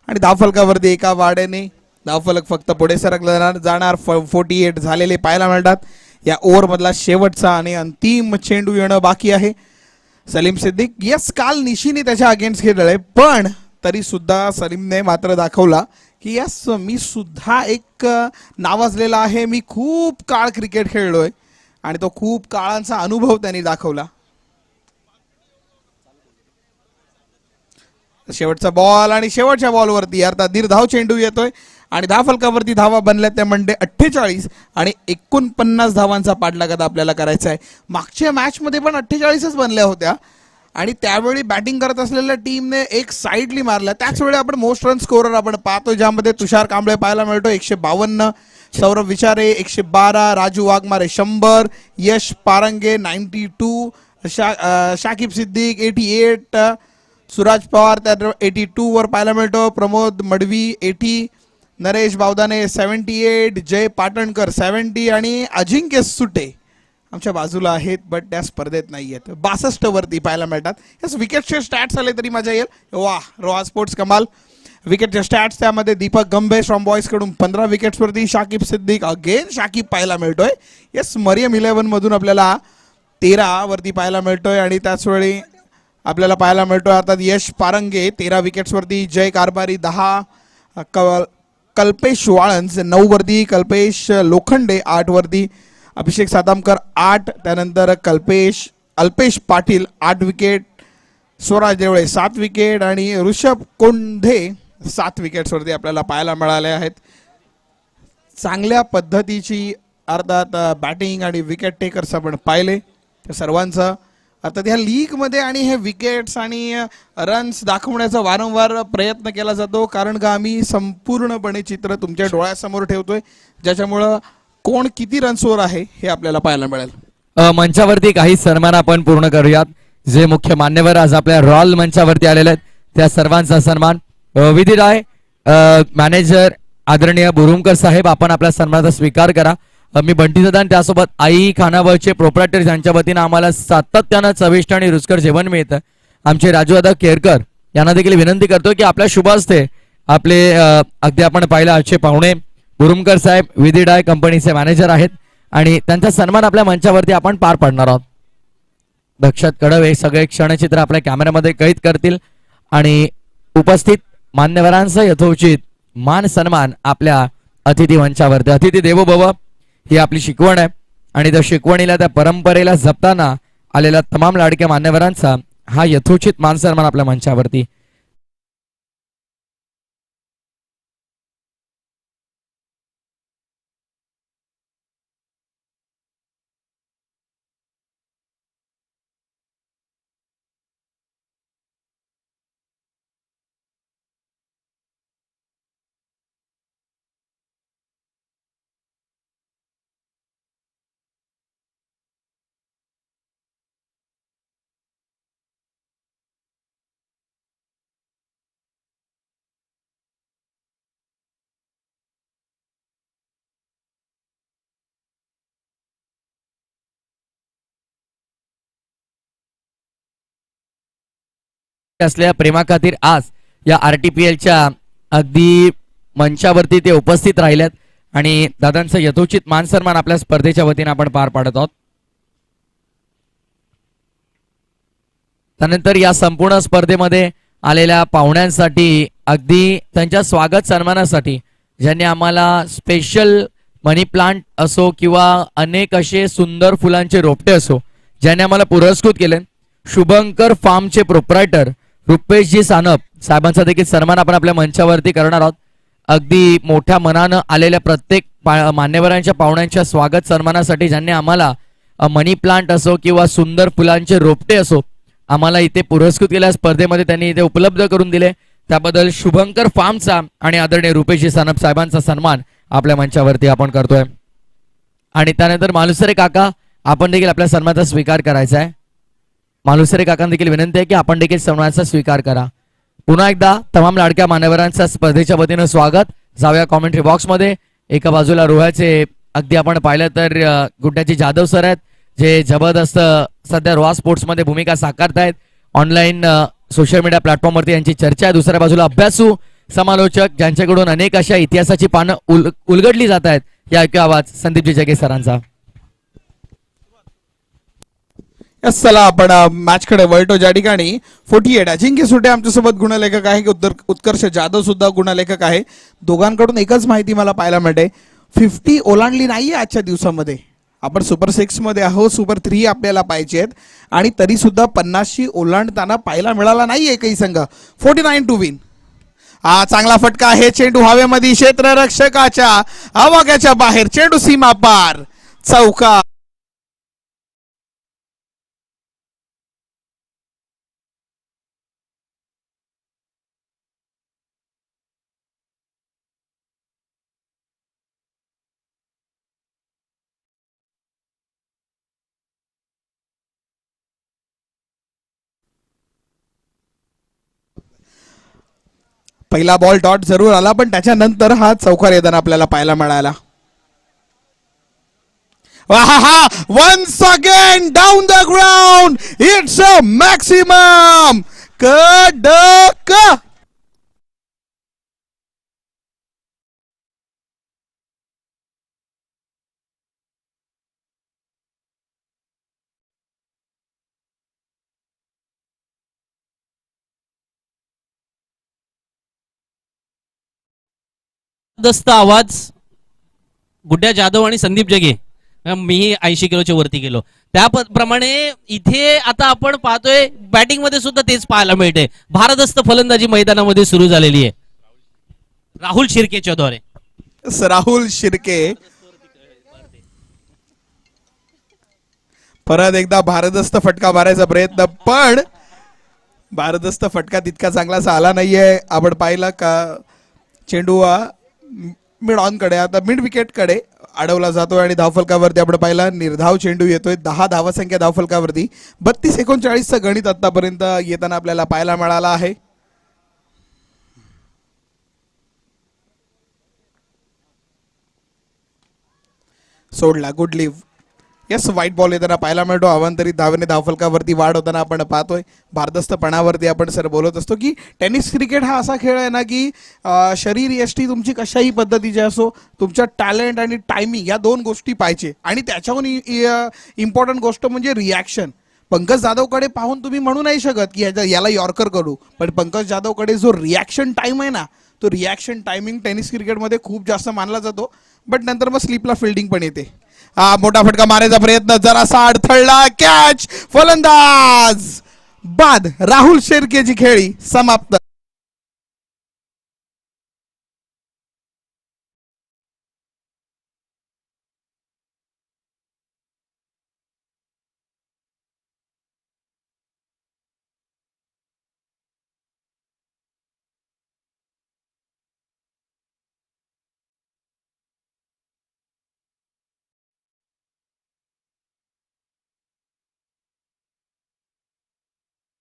[SPEAKER 5] आणि धावफलकावरती एका वाड्याने धावफलक फक्त पुढे सरकला जाणार. 48 झालेले पाहायला मिळतात. या ओव्हर मधला शेवटचा आणि अंतिम चेंडू येणं बाकी आहे. सलीम सिद्दीक. येस, काल निशीने त्याच्या अगेन्स्ट खेळले, पण तरी सुद्धा सलीमने मात्र दाखवला की यस, मी सुद्धा एक नावाजलेला आहे, मी खूप काळ क्रिकेट खेळलोय आणि तो खूप काळांचा अनुभव त्यांनी दाखवला. शेवटचा बॉल आणि शेवटच्या बॉलवरती अर्थात निर्धाव चेंडू येतोय आणि 10 फलकावरती धावा बनल्या त्या म्हणजे 48 आणि 49 धावांचा पाठलाग आता आपल्याला करायचा आहे. मागच्या मॅचमध्ये पण 48च बनल्या होत्या आणि त्यावेळी बॅटिंग करत असलेल्या टीमने एक साईडली मारला. त्याच वेळी आपण मोस्ट रन स्कोरर आपण पाहतो, ज्यामध्ये तुषार कांबळे पाहायला मिळतो 152, सौरभ विचारे 112, राजू वाघमारे 100, यश पारंगे 92, शाकिब सिद्दीक 88, सुराज पवार त्या 82 वर पाहायला मिळतो, प्रमोद मडवी 80, नरेश बावदाने 78, जय पाटणकर 70 आणि अजिंक्य सुटे आमच्या बाजूला आहेत बट त्या स्पर्धेत नाही आहेत, 62 वरती पाहायला मिळतात. याच विकेटचे स्टॅट्स आले तरी मजा येईल. वा, रोहा स्पोर्ट्स कमाल. विकेटचे स्टॅट्स त्यामध्ये दीपक गंभे फ्रॉम बॉयज कडून 15 विकेट्स वरती, शाकिब सिद्दीक अगेन शाकिब पाहायला मिळतोय. येस, मरियम 11 मधून आपल्याला 13 वरती पाहायला मिळतोय आणि त्याच वेळी आपल्याला पाहायला मिळतोय अर्थात यश पारंगे 13 विकेट्स वरती, जय कारभारी 10, कल्पेश वाळंज 9 वरती, कल्पेश लोखंडे 8 वरती, अभिषेक सातामकर 8, त्यानंतर अल्पेश पाटील 8 विकेट, स्वराज देवळे 7 विकेट आणि ऋषभ कोंढे 7 विकेट्सवरती आपल्याला पाहायला मिळाले आहेत. चांगल्या पद्धतीची अर्थात बॅटिंग आणि विकेट टेकर्स आपण पाहिले सर्वांचं. अर्थात ह्या लीगमध्ये आणि हे विकेट्स आणि रन्स दाखवण्याचा वारंवार प्रयत्न केला जातो, कारण का आम्ही संपूर्णपणे चित्र तुमच्या डोळ्यासमोर ठेवतोय, ज्याच्यामुळं कोण किती रन्सवर आहे हे आपल्याला पाहायला मिळेल.
[SPEAKER 2] मंचावरती काही सन्मान आपण पूर्ण करूयात. जे मुख्य मान्यवर आज आपल्या रॉयल मंचावरती आलेले आहेत त्या सर्वांचा सन्मान. विधी राय, मॅनेजर आदरणीय बुरुमकर साहेब, आपण आपल्या सन्मानाचा स्वीकार करा. मी बंटी दादा आणि त्यासोबत आई खानावळचे प्रोप्रायटर यांच्या वतीनं आम्हाला सातत्यानं चविष्ट आणि रुचकर जेवण मिळतं. आमचे राजूदादा केरकर यांना देखील विनंती करतो की आपल्या शुभ हस्ते आपले अगदी आपण पाहिलं आजचे पाहुणे बुरुमकर साहेब विधी डाय कंपनीचे मॅनेजर आहेत आणि त्यांचा सन्मान आपल्या मंचावरती आपण पार पाडणार आहोत. दक्षत कडव हे सगळे क्षणचित्र आपल्या कॅमेऱ्यामध्ये कैद करतील आणि उपस्थित मान्यवरांचा यथोचित मान सन्मान आपल्या अतिथी मंचावरती. अतिथी देवो भव ही आपली शिकवण आहे आणि त्या शिकवणीला त्या परंपरेला जपताना आलेल्या तमाम लाडक्या मान्यवरांचा हा यथोचित मान सन्मान आपल्या मंचावरती. असलेल्या प्रेमा खातीर आज या RTPLच्या अगदी मंचावरती ते उपस्थित राहिलेत आणि दादांचं यथोचित मान सन्मान आपल्या स्पर्धेच्या वतीने आपण पार पाडत आहोत. त्यानंतर या संपूर्ण स्पर्धेमध्ये आलेल्या पाहुण्यांसाठी अगदी त्यांच्या स्वागत सन्मानासाठी ज्यांनी आम्हाला स्पेशल मनी प्लांट असो किंवा अनेक असे सुंदर फुलांचे रोपटे असो ज्यांनी आम्हाला पुरस्कृत केले, शुभंकर फार्मचे प्रोप्रायटर रुपेशजी सानप साहेबांचा देखील सन्मान आपण आपल्या मंचावरती करणार आहोत. अगदी मोठ्या मनानं आलेल्या प्रत्येक मान्यवरांच्या पाहुण्यांच्या स्वागत सन्मानासाठी ज्यांनी आम्हाला मनी प्लांट असो किंवा सुंदर फुलांचे रोपटे असो आम्हाला इथे पुरस्कृत केल्या स्पर्धेमध्ये त्यांनी इथे उपलब्ध करून दिले, त्याबद्दल शुभंकर फार्मचा आणि आदरणीय रुपेशजी सानप साहेबांचा सन्मान आपल्या मंचावरती आपण करतोय. आणि त्यानंतर मालुसरे काका, आपण देखील आपल्या सन्मानाचा स्वीकार करायचा आहे. मालुसरे काकांना देखील विनंती आहे की आपण देखील सन्मानाचा स्वीकार करा. पुन्हा एकदा तमाम लाडक्या मान्यवरांचा स्पर्धेच्या वतीनं स्वागत. जाऊया कॉमेंट्री बॉक्समध्ये. एका बाजूला रोह्याचे अगदी आपण पाहिलं तर गुड्ड्याची जाधव सर आहेत जे जबरदस्त सध्या रोहा स्पोर्ट्समध्ये भूमिका साकारतायत. ऑनलाईन सोशल मीडिया प्लॅटफॉर्मवरती यांची चर्चा आहे. दुसऱ्या बाजूला अभ्यासू समालोचक ज्यांच्याकडून अनेक अशा इतिहासाची पानं उलगडली जात आहेत. या ऐकू आवाज संदीपजी जगे सरांचा.
[SPEAKER 5] यस, चला आपण मॅच कडे वळतो. ज्या ठिकाणी 48 अजिंक्य सुटे आमच्यासोबत गुणलेखक आहे, उत्कर्ष जाधव सुद्धा गुणलेखक आहे. दोघांकडून एकच माहिती मला पाहायला मिळते, 50 ओलांडली नाहीये आजच्या दिवसामध्ये. आपण सुपर 6 मध्ये आहोत, सुपर 3 आपल्याला पाहिजेत आणि तरी सुद्धा 50 ओलांडताना पाहायला मिळाला नाहीये एकही संघ. 49 टू विन. हा चांगला फटका आहे, चेंडू हवेमध्ये क्षेत्ररक्षकाच्या आवाक्याच्या बाहेर, चेंडू सीमा पार, चौका. पहिला बॉल डॉट जरूर आला, पण त्याच्यानंतर हा चौकार येताना आपल्याला पाहायला मिळाला. Once again down the ground, it's a maximum कडक.
[SPEAKER 3] जबरदस्त आवाज गुड्ड्या जाधव आणि संदीप जगे. मी 80 किलोच्या वरती गेलो त्याप्रमाणे इथे आता आपण पाहतोय बॅटिंग मध्ये सुद्धा तेच पाहायला मिळते. भारदस्त फलंदाजी मैदानामध्ये सुरू झालेली आहे राहुल शिर्केच्या द्वारे.
[SPEAKER 5] राहुल शिर्के परत एकदा भारदस्त फटका मारायचा प्रयत्न, पण भारदस्त फटका तितका चांगलासा आला नाहीये. आपण पाहिलं का चेंडू मिड ऑन कडे, आता मिड विकेट कडे अडवला जातोय आणि धावफलकावरती आपण पाहिला निर्धाव चेंडू येतोय. 10 धावसंख्या धावफलकावरती. 32-39चं गणित आतापर्यंत येताना आपल्याला पाहायला मिळाला आहे. सोडला, good leave. Yes, white ball येताना पाहायला मिळतो. अवांतरित धावेने धावफलकावरती वाढ होताना आपण पाहतोय. भारदस्तपणावरती आपण सर बोलत असतो की टेनिस क्रिकेट हा असा खेळ आहे ना की शरीर यष्टी तुमची कशाही पद्धतीची असो, तुमच्या टॅलेंट आणि टायमिंग या दोन गोष्टी पाहिजे. आणि त्याच्याहून इम्पॉर्टंट गोष्ट म्हणजे रिॲक्शन. पंकज जाधवकडे पाहून तुम्ही म्हणू नाही शकत की याला यॉर्कर करू, पण पंकज जाधवकडे जो रिॲक्शन टाइम आहे ना, तो रिॲक्शन टायमिंग टेनिस क्रिकेटमध्ये खूप जास्त मानला जातो. बट नंतर मग स्लिपला फिल्डिंग पण येते. हा मोठा फटका मारायचा प्रयत्न, जरासा अडथळला, कॅच, फलंदाज बाद. राहुल शेरकेची खेळी समाप्त.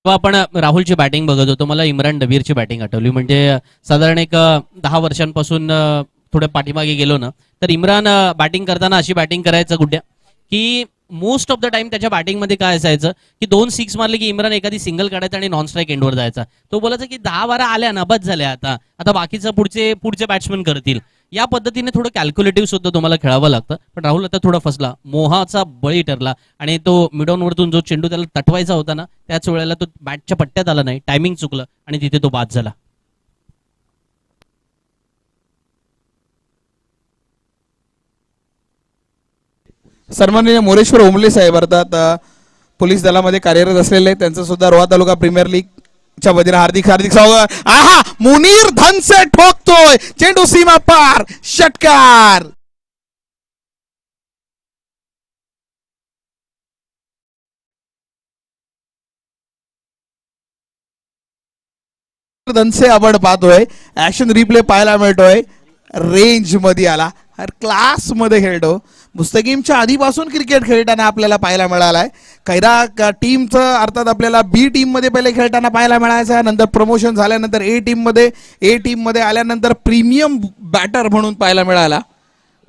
[SPEAKER 3] जेव्हा आपण राहुलची बॅटिंग बघत होतो मला इम्रान डबीरची बॅटिंग आठवली. म्हणजे साधारण एक 10 वर्षांपासून थोड्या पाठीमागे गेलो ना, तर इम्रान बॅटिंग करताना अशी बॅटिंग करायचं गुड्ड्या की मोस्ट ऑफ द टाइम त्याच्या बॅटिंगमध्ये काय असायचं की 2 सिक्स मारले की इम्रान एखादी सिंगल काढायचा आणि नॉन स्ट्राईक एंडवर जायचा. तो बोलायचा की 10-12 आल्या ना, बस झाल्या, आता बाकीचं पुढचे बॅट्समन करतील. या पद्धतीने थोडं कॅल्क्युलेटिव्ह सुद्धा तुम्हाला खेळावं लागतं. पण राहुल आता थोडा फसला, मोहाचा बळी ठरला आणि तो मिडॉनवरतून जो चेंडू त्याला तटवायचा होता ना, त्याच वेळेला तो बॅटच्या पट्ट्यात आला नाही, टायमिंग चुकलं आणि तिथे तो बाद झाला.
[SPEAKER 5] सन्माननीय मोरेश्वर ओमले साहेब अर्थात पोलीस दलामध्ये कार्यरत असलेले, त्यांचं सुद्धा रोहा तालुका प्रीमियर लीग च्या वतीने हार्दिक स्वागत. आहा, मुनीर धनसे ठोकतोय, चेंडू सीमा पार, षटकार. धनसे आपण पाहतोय, ऍक्शन रिप्ले पाहायला मिळतोय, रेंज मध्ये आला, क्लास मध्ये खेळतो. मुस्तकीमच्या आधीपासून क्रिकेट खेळताना आपल्याला पाहायला मिळालाय. कैरा टीमचं अर्थात आपल्याला बी टीम मध्ये पहिले खेळताना पाहायला मिळायचं, नंतर प्रमोशन झाल्यानंतर ए टीम मध्ये आल्यानंतर प्रीमियम बॅटर म्हणून पाहायला मिळाला.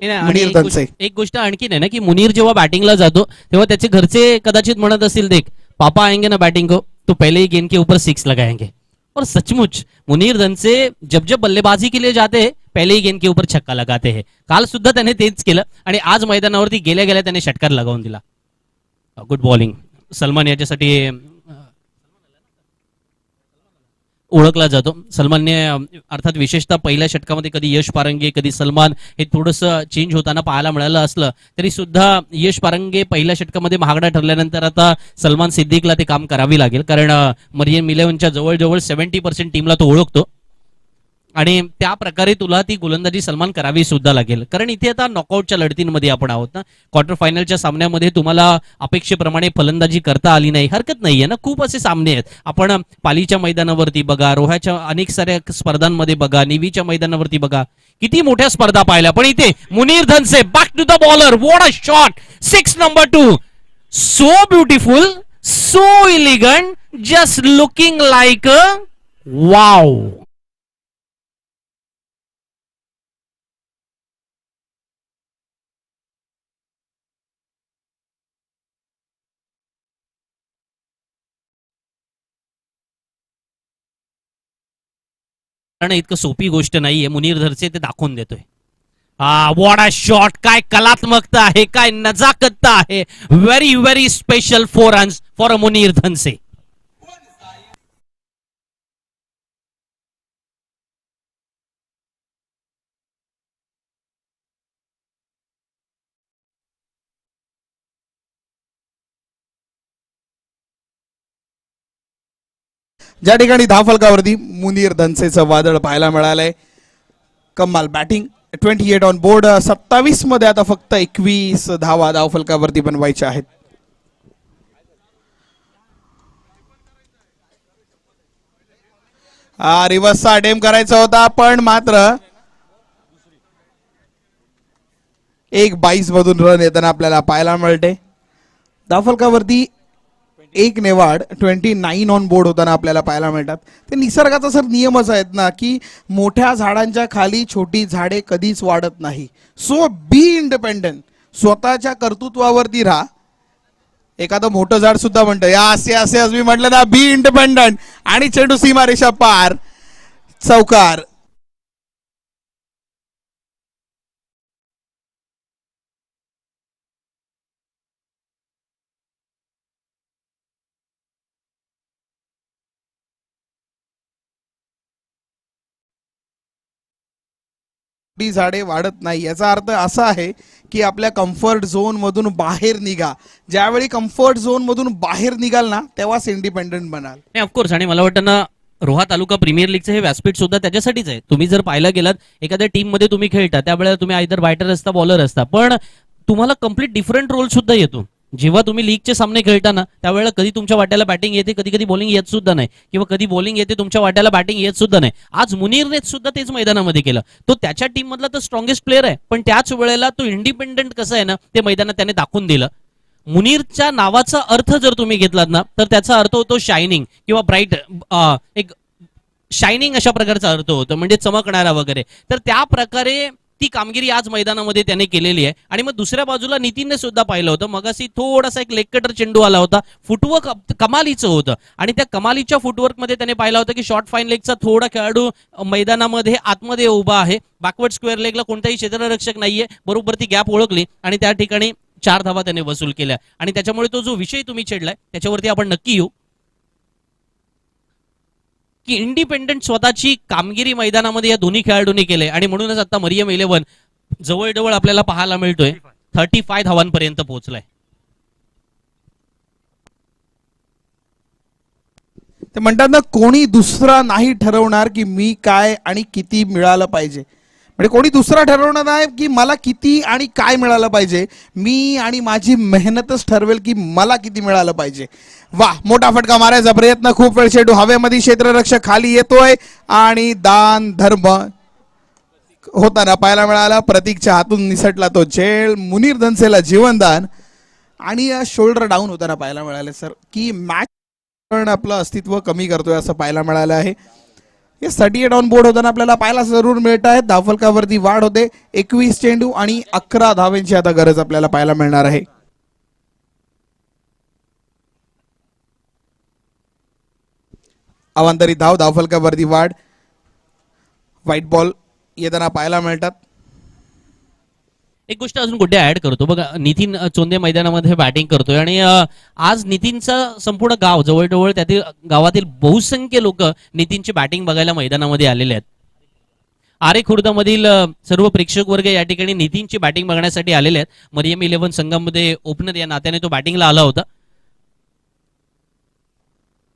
[SPEAKER 3] एक गोष्ट आणखीन आहे ना की मुनीर जेव्हा बॅटिंगला जातो तेव्हा त्याचे घरचे कदाचित म्हणत असतील, देख पापा आएंगे ना बैटिंग को तो पहले ही गेंद के ऊपर 6 लगाएंगे. और सचमुच मुनीर धनसे जब बल्लेबाजी के लिए जाते हैं पहले ही गेंद के ऊपर छक्का लगाते हैं. काल सुद्धा त्याने तेच केलं आणि आज मैदानावरती गेल्या त्याने षटकार लगावून दिला. Good bowling. सलमान याच्यासाठी ओळखला जातो. सलमानने अर्थात विशेषतः पहिल्या षटकामध्ये कधी यश पारंगे कधी सलमान हे थोडंसं चेंज होताना पाहायला मिळालं असलं तरी सुद्धा यश पारंगे पहिल्या षटकामध्ये महागडा ठरल्यानंतर आता सलमान सिद्दीकला ते काम करावी लागेल, कारण मरियम इलेव्हनच्या जवळजवळ 70% टीमला तो ओळखतो आणि त्या प्रकारे तुला ती गोलंदाजी सलमान करावी सुद्धा लागेल. कारण इथे आता नॉकआउटच्या लढतींमध्ये आपण आहोत ना, क्वार्टर फायनलच्या सामन्यामध्ये तुम्हाला अपेक्षेप्रमाणे फलंदाजी करता आली नाही, हरकत नाहीये ना. खूप असे सामने आहेत. आपण पालीच्या मैदानावरती बघा, रोह्याच्या अनेक साऱ्या स्पर्धांमध्ये बघा, नेव्हीच्या मैदानावरती बघा, किती मोठ्या स्पर्धा पाहिल्या. पण इथे Munir Dhanse back to the bowler, what a shot, 6 number 2, so beautiful, so elegant, just looking like wow. इतकं सोपी गोष्ट नाहीये, मुनीर धरसे ते दाखवून देतोय. व्हॉट अ शॉट, काय कलात्मकता आहे, काय नजाकत आहे. Very very special 4 runs for a Munir Dhanse.
[SPEAKER 5] ज्या ठिकाणी धावफलकावरती मुनीर धनसेचं वादळ पाहायला मिळालंय. कमाल बॅटिंग, 28 ऑन बोर्ड. 27 मध्ये आता फक्त 21 धावा धावफलकावरती बनवायच्या आहेत. रिव्हर्सचा अटेम्प्ट करायचा होता पण मात्र 1-22 मधून रन येताना आपल्याला पाहायला मिळते. धावफलकावरती 1 नेवाड, 29 ऑन बोर्ड होताना आपल्याला पाहायला मिळतात. ते निसर्गाचा सर नियमच आहेत ना की मोठ्या झाडांच्या खाली छोटी झाडे कधीच वाढत नाही. सो बी इंडिपेंडंट, स्वतःच्या कर्तृत्वावरती राहा. एखादं मोठं झाड सुद्धा म्हणतं या असे असे मी म्हटलं ना, बी इंडिपेंडंट. आणि चेंडू सीमारेषा पार, चौकार. झाडे वाढत नाही याचा अर्थ असा आहे की आपल्या कम्फर्ट झोन मधून बाहेर निघा. ज्यावेळी कम्फर्ट झोन मधून बाहेर निघाल ना तेव्हाच इंडिपेंडंट बनाल.
[SPEAKER 3] नाही ऑफकोर्स. आणि मला वाटतं ना रोहा तालुका प्रीमियर लीगचं हे व्यासपीठ सुद्धा त्याच्यासाठीच आहे. तुम्ही जर पाहायला गेलात एखाद्या टीम मध्ये तुम्ही खेळता त्यावेळेला तुम्ही आयदर बॅटर असता बॉलर असता, पण तुम्हाला कम्प्लीट डिफरंट रोल सुद्धा येतो. जेव्हा तुम्ही लीगचे सामने खेळताना त्यावेळेला कधी तुमच्या वाट्याला बॅटिंग येते, कधी कधी बॉलिंग येत सुद्धा नाही, किंवा कधी बॉलिंग येते तुमच्या वाट्याला बॅटिंग येत सुद्धा नाही. आज मुनीरने सुद्धा तेच मैदानामध्ये केलं. तो त्याच्या टीम मधला तर स्ट्रॉंगेस्ट प्लेअर आहे, पण त्याच वेळेला तो इंडिपेंडंट कसं आहे ना ते मैदानात त्याने दाखवून दिलं. मुनीरच्या नावाचा अर्थ जर तुम्ही घेतलात ना तर त्याचा अर्थ होतो शायनिंग किंवा ब्राईट, एक शायनिंग अशा प्रकारचा अर्थ होतो, म्हणजे चमकणारा वगैरे. तर त्या प्रकारे ती कामगिरी आज मैदानामध्ये त्याने केलेली आहे. आणि मग दुसऱ्या बाजूला नितीनने सुद्धा पाहिलं होतं मगाशी थोडासा एक लेग कटर चेंडू आला होता, फुटवर्क कमालीचं होतं आणि त्या कमालीच्या फुटवर्क मध्ये त्याने पाहिलं होतं की शॉर्ट फाईन लेगचा थोडा खेळाडू मैदानामध्ये आतमध्ये उभा आहे, बॅकवर्ड स्क्वेअर लेगला कोणताही क्षेत्ररक्षक नाहीये, बरोबर ती गॅप ओळखली आणि त्या ठिकाणी 4 धावा त्याने वसूल केल्या. आणि त्याच्यामुळे तो जो विषय तुम्ही छेडलाय त्याच्यावरती आपण नक्की येऊ की इंडिपेंडंट स्वतःची कामगिरी मैदानामध्ये या दोन्ही खेळाडूंनी केले आणि म्हणूनच आता मरियम 11 जवळजवळ आपल्याला पाहायला मिळतोय 35 धावांपर्यंत पोहोचलाय.
[SPEAKER 5] ते म्हणतात ना कोणी दुसरा नाही ठरवणार की मी काय आणि किती मिळालं पाहिजे. म्हणजे कोणी दुसरा ठरवणार नाही की मला किती आणि काय मिळालं पाहिजे, मी आणि माझी मेहनतच ठरवेल की मला किती मिळालं पाहिजे. वा, मोठा फटका मारायचा प्रयत्न, खूप वेळ चेंडू हवेमध्ये, क्षेत्ररक्षक खाली येतोय आणि दान धर्म होताना पाहायला मिळाला. प्रतीकच्या हातून निसटला तो चेंडू, मुनीर धनसेला जीवनदान आणि शोल्डर डाऊन होताना पाहायला मिळाले सर की मॅच आपलं अस्तित्व कमी करतोय असं पाहायला मिळालं आहे. 38 ऑन बोर्ड होताना आपल्याला पाहायला जरूर मिळत आहे. धावफलकावरती वाढ होते. 21 चेंडू आणि 11 धावांची आता गरज आपल्याला पाहायला मिळणार आहे. अवांतरित धाव, धावफलकावरती वाढ, व्हाईट बॉल येताना पाहायला मिळतात.
[SPEAKER 3] एक गोष्ट अजून गुड्डे ऍड करतो बघा. नितीन चोंदे मैदानामध्ये बॅटिंग करतोय आणि आज नितीनचं संपूर्ण गाव जवळजवळ त्यातील गावातील बहुसंख्य लोक नितीनची बॅटिंग बघायला मैदानामध्ये आलेले आहेत. आरे खुर्दामधील सर्व प्रेक्षक वर्ग या ठिकाणी नितीनची बॅटिंग बघण्यासाठी आलेले आहेत. मरियम 11 संघामध्ये ओपनर या नात्याने तो बॅटिंगला आला होता.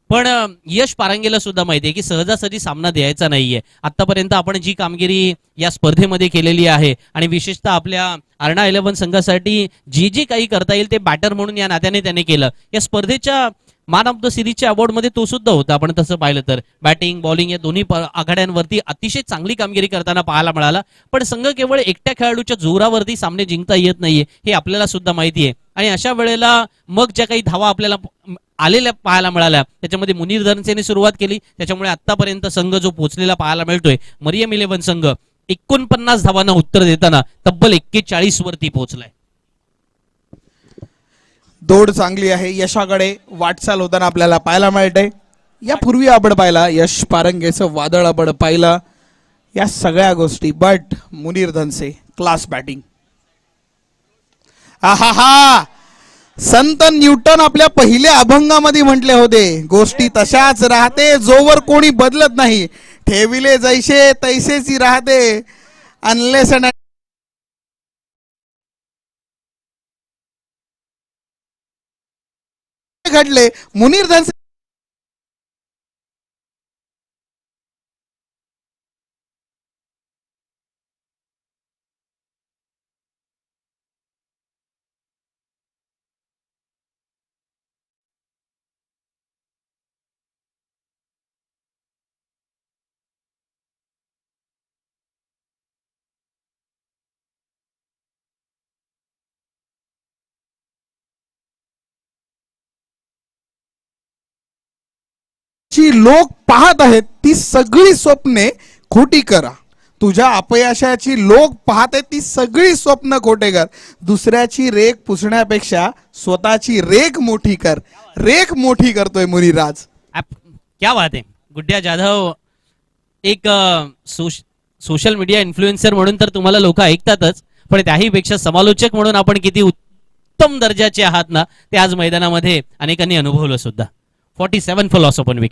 [SPEAKER 3] पण यश पारंगेला सुद्धा माहिती आहे की सहजासहजी सामना द्यायचा नाहीये. आतापर्यंत आपण जी कामगिरी या स्पर्धेमध्ये केलेली आहे आणि विशेषतः आपल्या अर्णा 11 संघासाठी जे काही करता येईल ते बॅटर म्हणून या नात्याने त्याने केलं. या स्पर्धेच्या मॅन ऑफ द सिरीजच्या अवॉर्ड मध्ये तो सुद्धा होता. आपण तसं पाहिलं तर बॅटिंग बॉलिंग या दोन्ही आघाड्यांवरती अतिशय चांगली कामगिरी करताना पाहायला मिळाला. पण संघ केवळ एकट्या खेळाडूच्या जोरावरती सामने जिंकता येत नाहीये हे आपल्याला सुद्धा माहिती आहे. आणि अशा वेळेला मग ज्या काही धावा आपल्याला आलेल्या पाहायला मिळाल्या त्याच्यामध्ये मुनीर धनसेने सुरुवात केली. त्याच्यामुळे आतापर्यंत संघ जो पोहोचलेला पाहायला मिळतोय मरियम 11 संघ 49 धावांना उत्तर देताना तब्बल 41 वरती पोहोचलाय.
[SPEAKER 5] दौड चांगली आहे, यशाकडे वाटचाल होताना आपल्याला पाहायला मिळते. यापूर्वी आपण पाहिला यश पारंगेचं वादळ आपण पाहिलं या सगळ्या गोष्टी. But Munir Dhanse class batting. आहा, संत न्यूटन आपल्या पहिल्या अभंगामध्ये म्हटले होते गोष्टी तशाच राहते जोवर कोणी बदलत नाही, ठेविले जैसे तैसेची राहते अनलेस अँड घडले. मुनीर धनसे जी लोक पाहत आहेत ती सगळी स्वप्ने खोटी करा. तुझ्या अपयशाची लोक पाहत आहेत ती सगळी स्वप्न खोटे कर. दुसऱ्याची रेख पुसण्यापेक्षा स्वतःची रेख मोठी कर. रेख मोठी करतोय मुनिराज.
[SPEAKER 3] क्या बात आहे. गुड्ड्या जाधव एक सोशल मीडिया इन्फ्लुएन्सर म्हणून तर तुम्हाला लोक ऐकतातच, पण त्याही पेक्षा समालोचक म्हणून आपण किती उत्तम दर्जाचे आहात ना ते आज मैदानामध्ये अनेकांनी अनुभवलं सुद्धा. 47 फॉर लॉस ओपन विकेट.